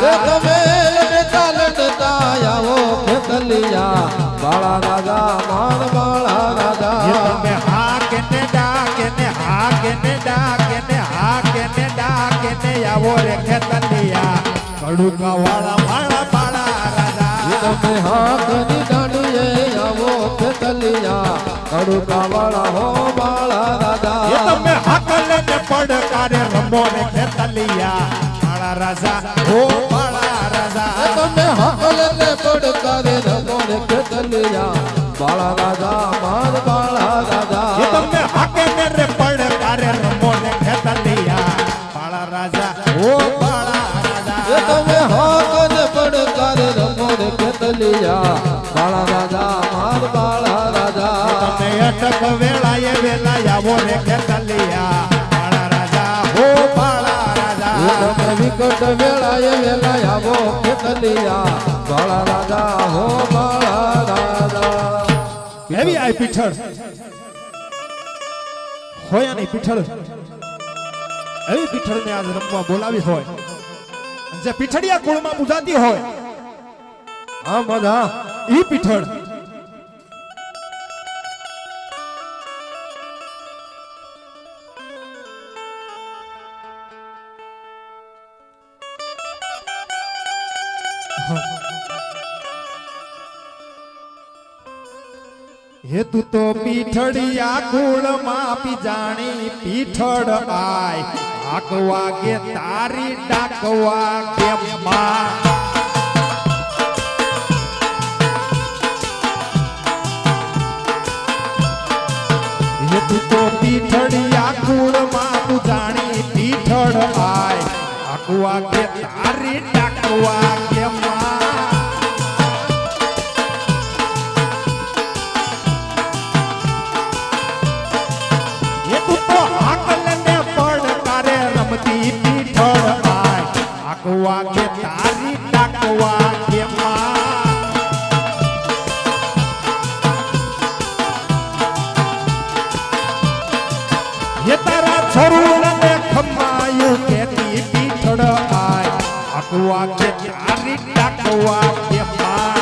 એ રાજા તમે લડતા લડતા આવો ખેતલિયા બાળા રાજા માર બાળા એ રાજા તમે હાકે ને ડાકે ને હાકે ને ડાકે ને હાકે ને ડાકે ને આવો રે ખેતલિયા કડુકા વાળા મારા બાળા રાજા તમે હાથની દાંડીએ આવો ખેતલિયા કડુકા વાળા હો બાળા એ રાજા તમે હાકલ ને પડકારે રમો રે ખેતલિયા બાળા રાજા હો બાળા રાજા તમે હકલ ને પડકારે રમો ને ખેતલિયા બાળા રાજા માર બાળા એ રાજા તમે હાકે ને રે પડકારે રમો રે ખેતલિયા બાળા રાજા હો બાળા એ રાજા તમે હકલ ને પડકારે રમો ને ખેતલિયા બાળા રાજા માર બાળા રાજા તમે અટક વેળાએ વેલા આવો રે ખેતલિયા બાળા રાજા હો બાળા રાજા તમે વિકટ વેળાએ વેલા આવો ખેતલિયા બાળા રાજા હો બાળા રાજા એવી આ પીઠળ હોય નહીં પીઠળ એવી પીઠળ ને આજ રમવા બોલાવી હોય જે પીઠળિયા કુળમાં પૂજાતી હોય આ બધા ઈ પીઠળ હેતુ તો પીઠળિયા કુળમાં પી જાણી પીઠળ આય આક વાગે તારી ડાકવા કે માં હેતુ તો પીઠળિયા કુળમાં તું જાણી પીઠળ આય આક વાગે તારી ડાકવા કે માં એ તું તો હાકલ ને પડકારે રમતી પીઠળ આય આકવા કે તારી ડાકવા કે માં એ તારા છોરું ને ખમાયું કે તી પીઠળ આય આકવા કે તારી ડાકવા કે માં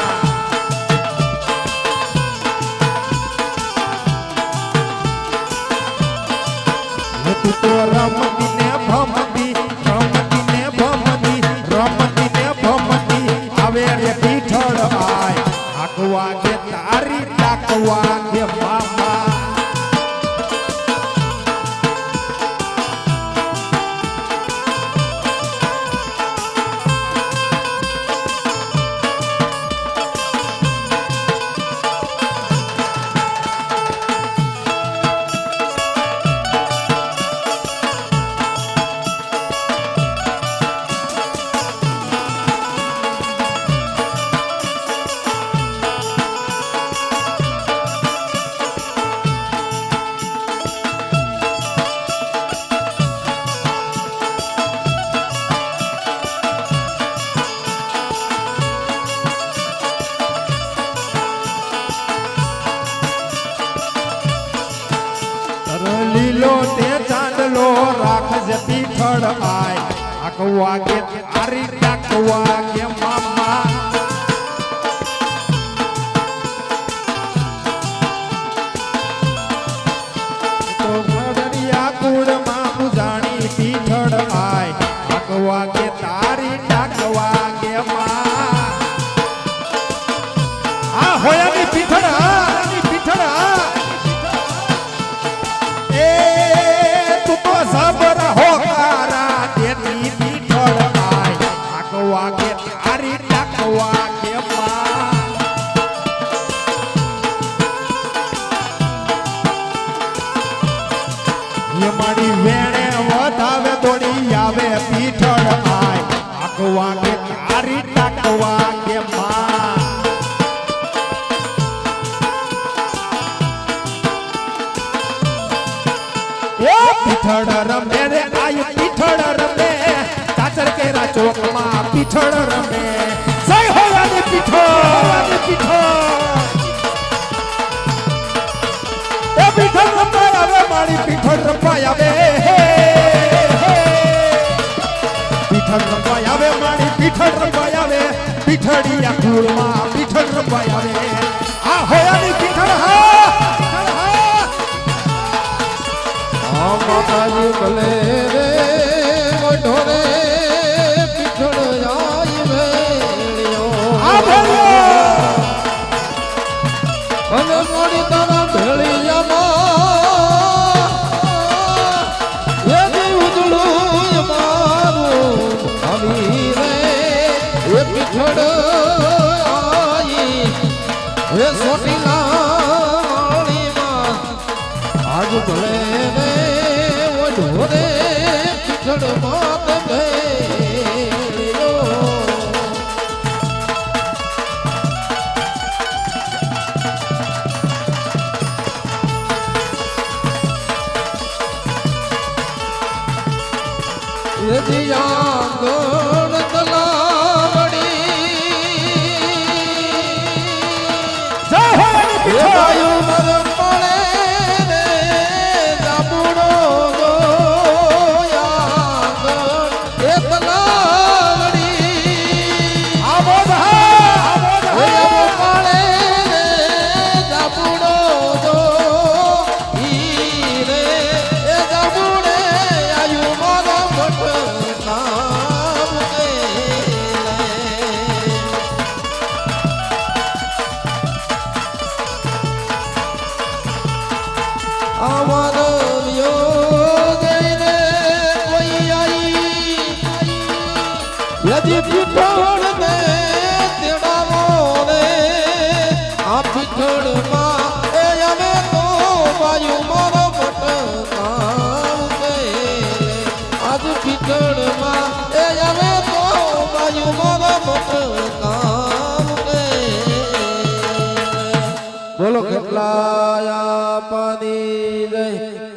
તું તો રમતી ને ભમતી રમતી ને ભમતી રમતી ને ભમતી આવે રે પીઠળ આય આકવા કે તારી ડાકવા કે મામા લીલો તે ચાંદલો રાખજે પીઠળ આય આકવા કે તારી ટાકવા કે મામા તો મરડિયા કુળમાં પૂજાણી પીઠળ આય આકવા કે તારી ટાકવા કે મા આ હોયાની પીઠળ આની પીઠળ આ એ તું તો સબર હોકારા તેની પીઠળ આય આકવા કે તારી ટાકવા કે મા એ મારી વેણે વધાવે દોડી આવે પીઠળ આય આકવા કે તારી ટાકવા કે મા પીઠળ રમે રે આય પીઠળ રમે ચાચર કેરા ચોકમાં પીઠળ રમે જય હોવાની પીઠળ એ પીઠળ રમાય આવે મારી પીઠળ રમાય આવે પીઠળ રમાય આવે મારી પીઠળ રમાય આવે પીઠળિયા કુળમાં પીઠળ રમાય આવે આ હોવાની પીઠળ હા માતાજી ભલે રે ઢોરે પીઠળ આઈ વેળ્યો અને મોડી તારા ભેળિયામાં એની ઉજળું મારું આવી રે એ પીઠળ આઈ એ સોટીલા વાળીમાં આજ ભલે રે ઢોરે પીઠળ માત ભેળ્યો એ દિયાંગણ તલાવડી જય હોવાની એ પીઠળ વાયુ મર મળે રે જાબુડો ગોયાંગણ એ તલાવડી આબોધ એ મળે રે જાબુડો જો ઈ રે એ જાબુડે આયુ મારા મઠ નામ કે আমার યોગઈને કોઈ આઈ યદી પીઠળ ને તેડાવો રે આ પીઠળમાં એ અમે તો વાયુ મારો મઠ નામ કે આજ પીઠળમાં એ અમે તો વાયુ મારો મઠ નામ કે બોલો કેટલાયા પાની જય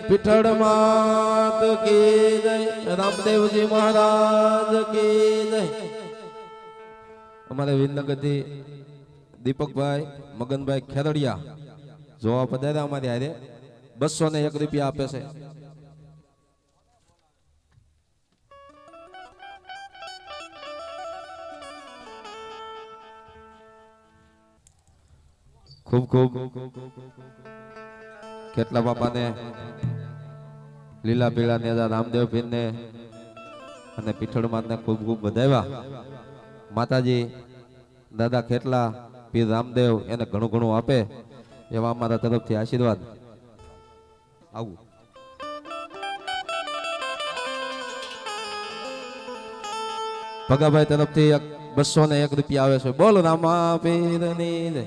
પીઠળ માત કી જય રામદેવજી મહારાજ કી જય અમારે વિનગરથી દીપકભાઈ મગનભાઈ ખેરડિયા જોવા પધાર્યા અમારી હારે 201 રૂપિયા આપે છે ખૂબ ખૂબ કેટલા બાપાને લીલા પીળા નેજા રામદેવ પીરને અને પીઠળ માતને ખૂબ ખૂબ વધાવ્યા માતાજી દાદા ખેટલા પીર રામદેવ એને ઘણું ઘણું આપે એવા અમારા તરફથી આશીર્વાદ આવું ભગાભાઈ તરફથી 201 રૂપિયા આવે છે બોલ રામા પીરની જય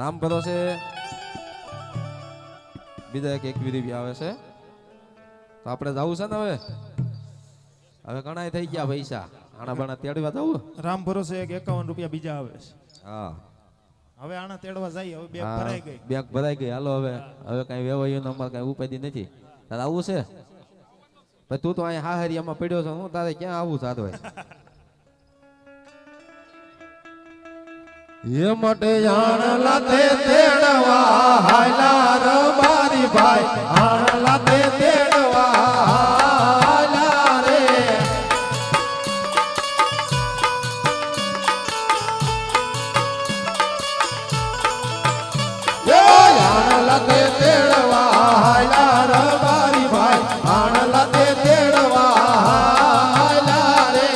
રામ ભરોસે બીજા એક 21 રૂપિયા આવે છે તો આપણે જવું છે ને હવે ઘણા થઈ ગયા પૈસા આણા બાણા તેડવા જવું રામ ભરોસે એક 51 રૂપિયા બીજા આવે છે હા હવે આના તેડવા જાય હવે બેગ હા, ભરાઈ ગઈ. બેગ ભરાઈ ગઈ. હાલો હવે હવે કઈ વેવાયું અમારે કઈ ઉપાધિ નથી. તારે આવું છે ભાઈ? તું તો અહીંયા હાહરિયામાં પડ્યો છો, હું તારે ક્યાં આવું સારું હોય? એ માટે આણલા તે તેડવા હાયલા રબારી ભાઈ, આણલા તે તેડવા હાયલા રે. આણલા તે તેડવા હાયલા રબારી ભાઈ, આણલા તે તેડવા હાયલા રે.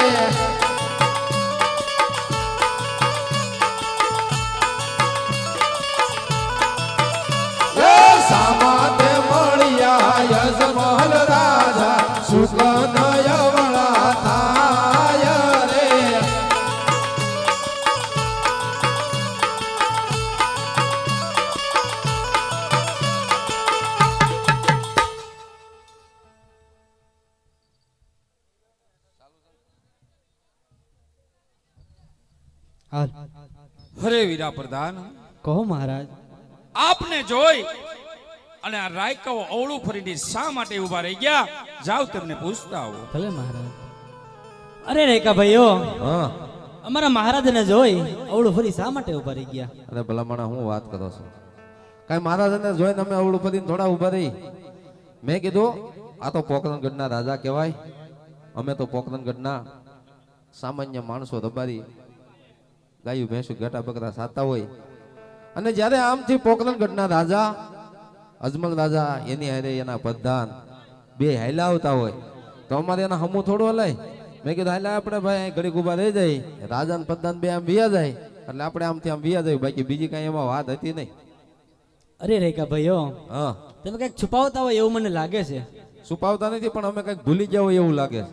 સામાતે મળ્યા યજમલ રાજા, સુખ નયવળા થાય રે. હાલ હરે વીરા પ્રધાન, કહો મહારાજ. આપને જોઈ અને આ રાયકાઓ અવળું ફરીને શા માટે ઊભા રહી ગયા? જાવ તેમને પૂછતા આવો. ભલે મહારાજ. અરે રેકા ભાઈઓ, હા, અમારા મહારાજને જોઈ અવળું ફરી શા માટે ઉભા રહી ગયા? અરે ભલામણા હું વાત કરો છો? કઈ મહારાજને જોઈને અમે અવળું ફરીને થોડા ઉભા રહી? મેં કીધું આ તો પોકરણગઢના રાજા કહેવાય, અમે તો પોકરણગઢના સામાન્ય માણસો દબારી ગાયું ભેંસું ઘેટા બકરા સાતા હોય. અને જ્યારે આમથી પોકરણગઢના રાજા અજમલ રાજા એની હારે એના પ્રધાન બે હાયલા આવતા હોય તો અમારે એના હમું થોડું હલાય. મેં કીધું હાયલા આપણે ભાઈ ઘડીક ઉભા રહી જાય, રાજા ને પ્રધાન બે આમ વિયા જાય એટલે આપણે આમથી આમ વિયા જાય, બાકી બીજી કઈ એમાં વાત હતી નહીં. અરે રેકા ભાઈઓ, હા, તમે કઈક છુપાવતા હોય એવું મને લાગે છે. છુપાવતા નથી પણ અમે કઈક ભૂલી ગયા હોય એવું લાગે છે.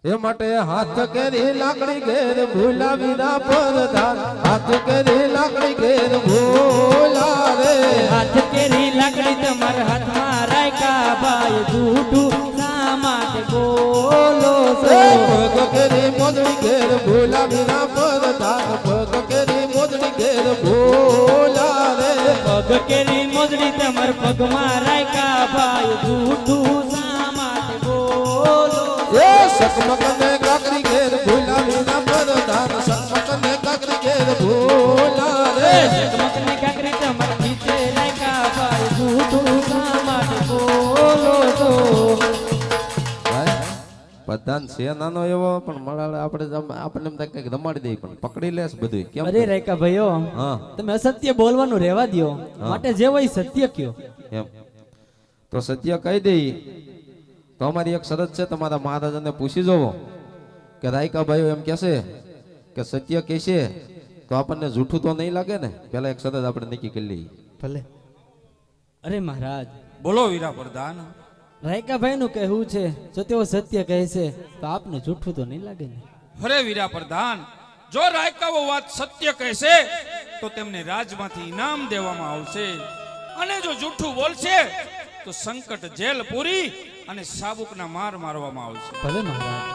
એ માટે હાથ કેરી લાકડી ઘેર ભૂલા વિના પ્રધાન, હાથ કેરી લાકડી ઘેર ભૂલા રે. હાથ કેરી લાકડી તમારા હાથમાં રાયકા ભાઈ, જૂઠું શા માટે બોલો છો? પગ કેરી મોજડી ઘેર ભૂલા વિના પ્રધાન, પગ કેરી મોજડી ઘેર ભૂલા રે. પગ કેરી મોજડી તમાર પગમાં રાયકા ભાઈ, જૂઠું શા માટે બોલો? એ સકમક ને કાકરી ઘેર ભૂલા વિના પ્રધાન, સકમક ને કાકરી ઘેર ભૂલા રે. ચકમકની કાકરી તમાર નીચે રાયકા ભાઈ, જૂઠું શા માટે બોલો છો? પ્રધાન છે નાનો એવો પણ મળે આપણે એમ થાય કંઈક રમાડી દઈ પણ પકડી લેસ બધું કેમ? અરે રાયકા ભાઈઓ, હા તમે અસત્ય બોલવાનું રહેવા દ્યો, માટે જે હોય સત્ય કયો. એમ તો સત્ય કહી દઈ તો અમારી એક શરત છે, તમારા મહારાજાને પૂછી જોવો કે રાયકા ભાઈઓ એમ કહેશે કે સત્ય કહેશે તો આપણને જૂઠું તો નહીં લાગે ને? પેલા એક શરત આપણે નક્કી કરી લઈએ. ભલે. અરે મહારાજ, બોલો વીરા પ્રધાન. રાયકાભાઈ નું કહેવું છે જો તેઓ સત્ય કહે છે તો આપને જૂઠું તો નહીં લાગે ને? હરે વીરા પ્રધાન, જો રાયકાઓ વાત સત્ય કહેશે તો તેમને રાજમાંથી ઇનામ દેવામાં આવશે, અને જો જૂઠું બોલશે તો સંકટ જેલ પૂરી અને સાબુકના માર મારવામાં આવશે. ભલે મહારાજ.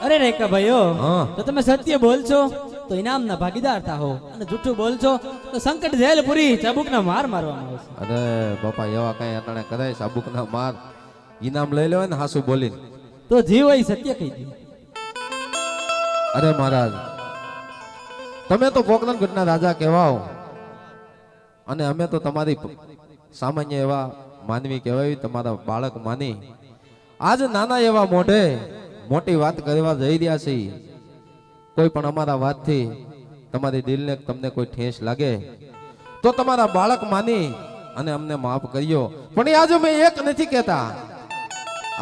અરે રાયકાભાઈઓ, હા. જો તમે સત્ય બોલશો તો ઇનામના ભાગીદાર થાઓ, અને જૂઠું બોલશો તો સંકટ જેલ પૂરી, ચાબુકના માર મારવામાં આવશે. અરે બાપા એવા કઈ અટાણે કરાય સાબુકના માર ઇનામ લઈ લેવાય ને હાસુ બોલીને? તો જીવ હોય સત્ય કહી દે. અરે મહારાજ, તમે તો પોકરણગઢના રાજા કહેવાઓ અને અમે તો તમારી સામાન્ય એવા માનવી કહેવાય, તમારા બાળક માની આજ નાના એવા મોઢે મોટી વાત કરવા જઈ રહ્યા છીએ. કોઈ પણ અમારા વાતથી તમારી દિલને તમને કોઈ ઠેસ લાગે તો તમારા બાળક માની અને અમને માફ કર્યો. પણ એ આજે મેં એક નથી કહેતા,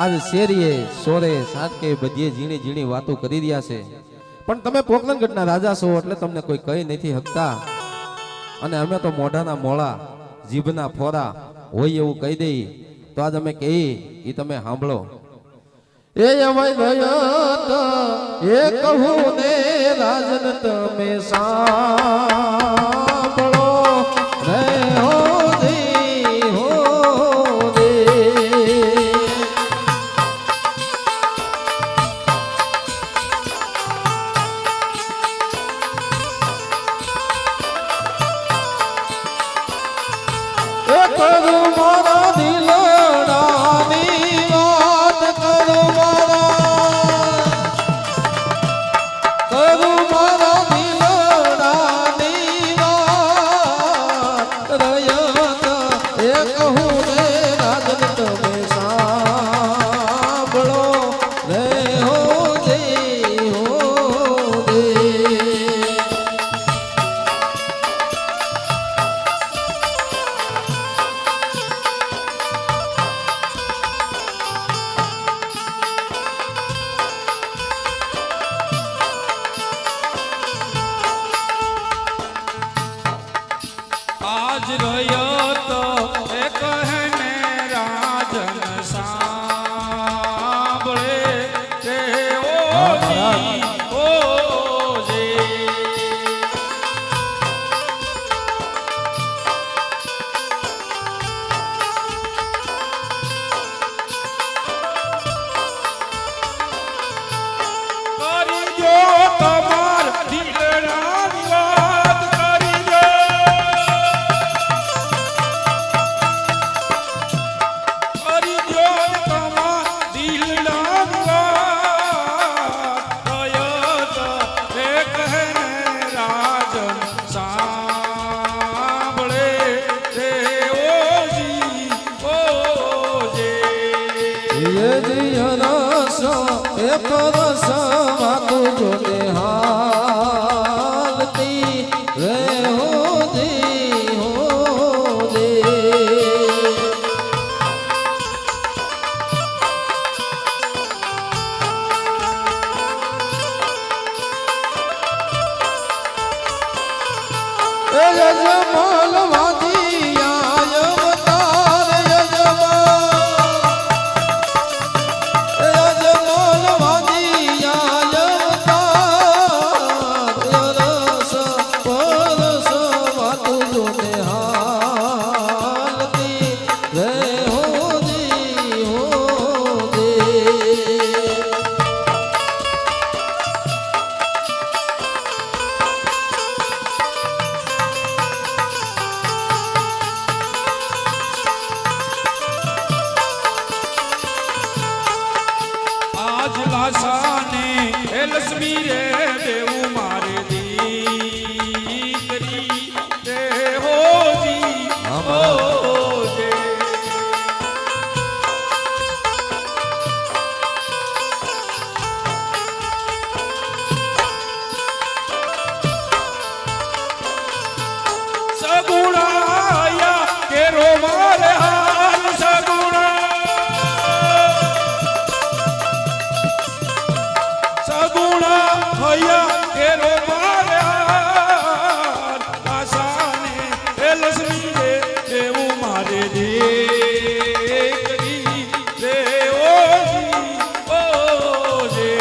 આજ શેરીએ સોરે સાટકે બધીએ ઝીણી ઝીણી વાતો કરી રહ્યા છે, પણ તમે પોકરણગઢના રાજા છો એટલે તમને કોઈ કહી નથી શકતા. અને અમે તો મોઢાના મોળા જીભના ફોરા હોય એવું કહી દઈ તો આજ અમે કહી એ તમે સાંભળો. એ અમય ગયો એ કહું ને રાજન તમે સાંભળો રે હો દી હો દી. એ પરસ વાતું જોને હાલતી રે હો દી હો દે યજમાલ વાદી અવતાર યજમાલ વાદી અવતાર રસ પરસ વાતું જોને હાલતી રે હો દી હો દે આજ લાસાને એ લક્ષ્મી રે દેવું મારે દીકરી રે હોજી હોજે. સગુણાયા કેરો મારે હાલ સગુણા હૈયા કેરો મારે હાલ આશાને એ લક્ષ્મી રે દેવું મારે દીકરી રે ઓજી ઓજે.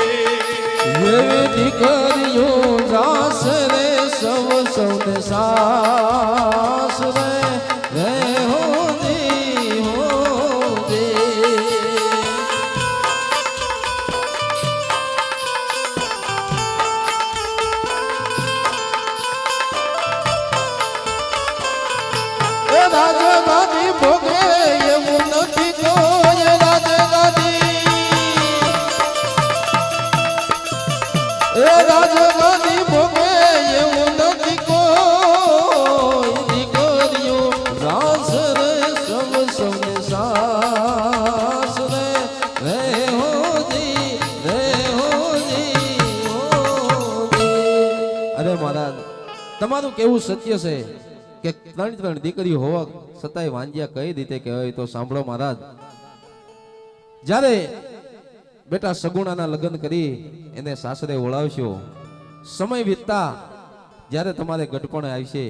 એવી દીકરીઓ જાસ રે સૌ સૌને સાસ રે રે હો દી હો દે એ રાજગાદી ભોગે એવું નથી કોઈ રાજગાદી એ રાજગાદી ભોગે એવું નથી કોઈ દીકરીઓ રાસ રે સૌ સૌને સાસ રે રે હો દી હો દી. અરે મહારાજ તમારું કેવું સત્ય છે કે ત્રણ દીકરી હોવા છતાંય વાંજ્યા કઈ રીતે કહેવાય તો સાંભળો મહારાજ. જ્યારે બેટા સગુણાના લગ્ન કરી એને સાસરે ઓળાવશો, સમય વીતતા જ્યારે તમારે ગઢપણ આવશે,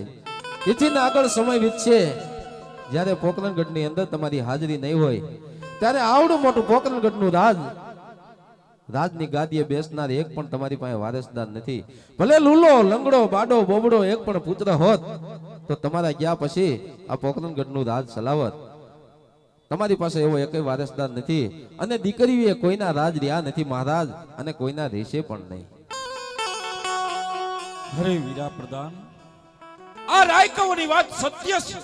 એથી આગળ સમય વીતશે, જ્યારે પોકરણગઢની અંદર તમારી હાજરી નહીં હોય ત્યારે આવડું મોટું પોકરણગઢનું રાજની ગાદીએ બેસનાર એક પણ તમારી પાસે વારસદાર નથી. ભલે લૂલો લંગડો બાડો બોબડો એક પણ પુત્ર હોત તો તમારા ગયા પછી આ પોકરણગઢનું રાજ ચલાવત. તમારી પાસે એવો એકય વારસદાર નથી અને દીકરીએ કોઈના રાજ રહ્યા નથી મહારાજ અને કોઈના રહેશે પણ નહીં. હરે વીરા પ્રધાન, આ રાયકવની વાત સત્ય છે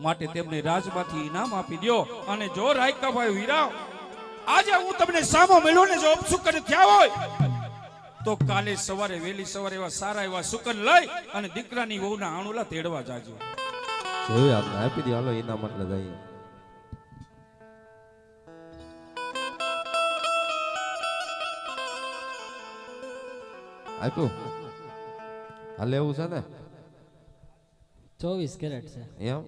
માટે તેમને રાજમાંથી ઇનામ આપી દો. અને જો રાયકાભાઈ વીરા આજે હું તમને સામો મળ્યો ને જો અપશુકન થયા હોય તો કાલે સવારે વહેલી સવારે એવા સારા એવા શુકન લઈ અને દીકરાની વહુના આણુલા તેડવા જાજો. જેવી આપણે આપી દે હાલો એના માટે જઈએ. આપ્યું હાલે એવું છે ને 24 કેરેટ છે એમ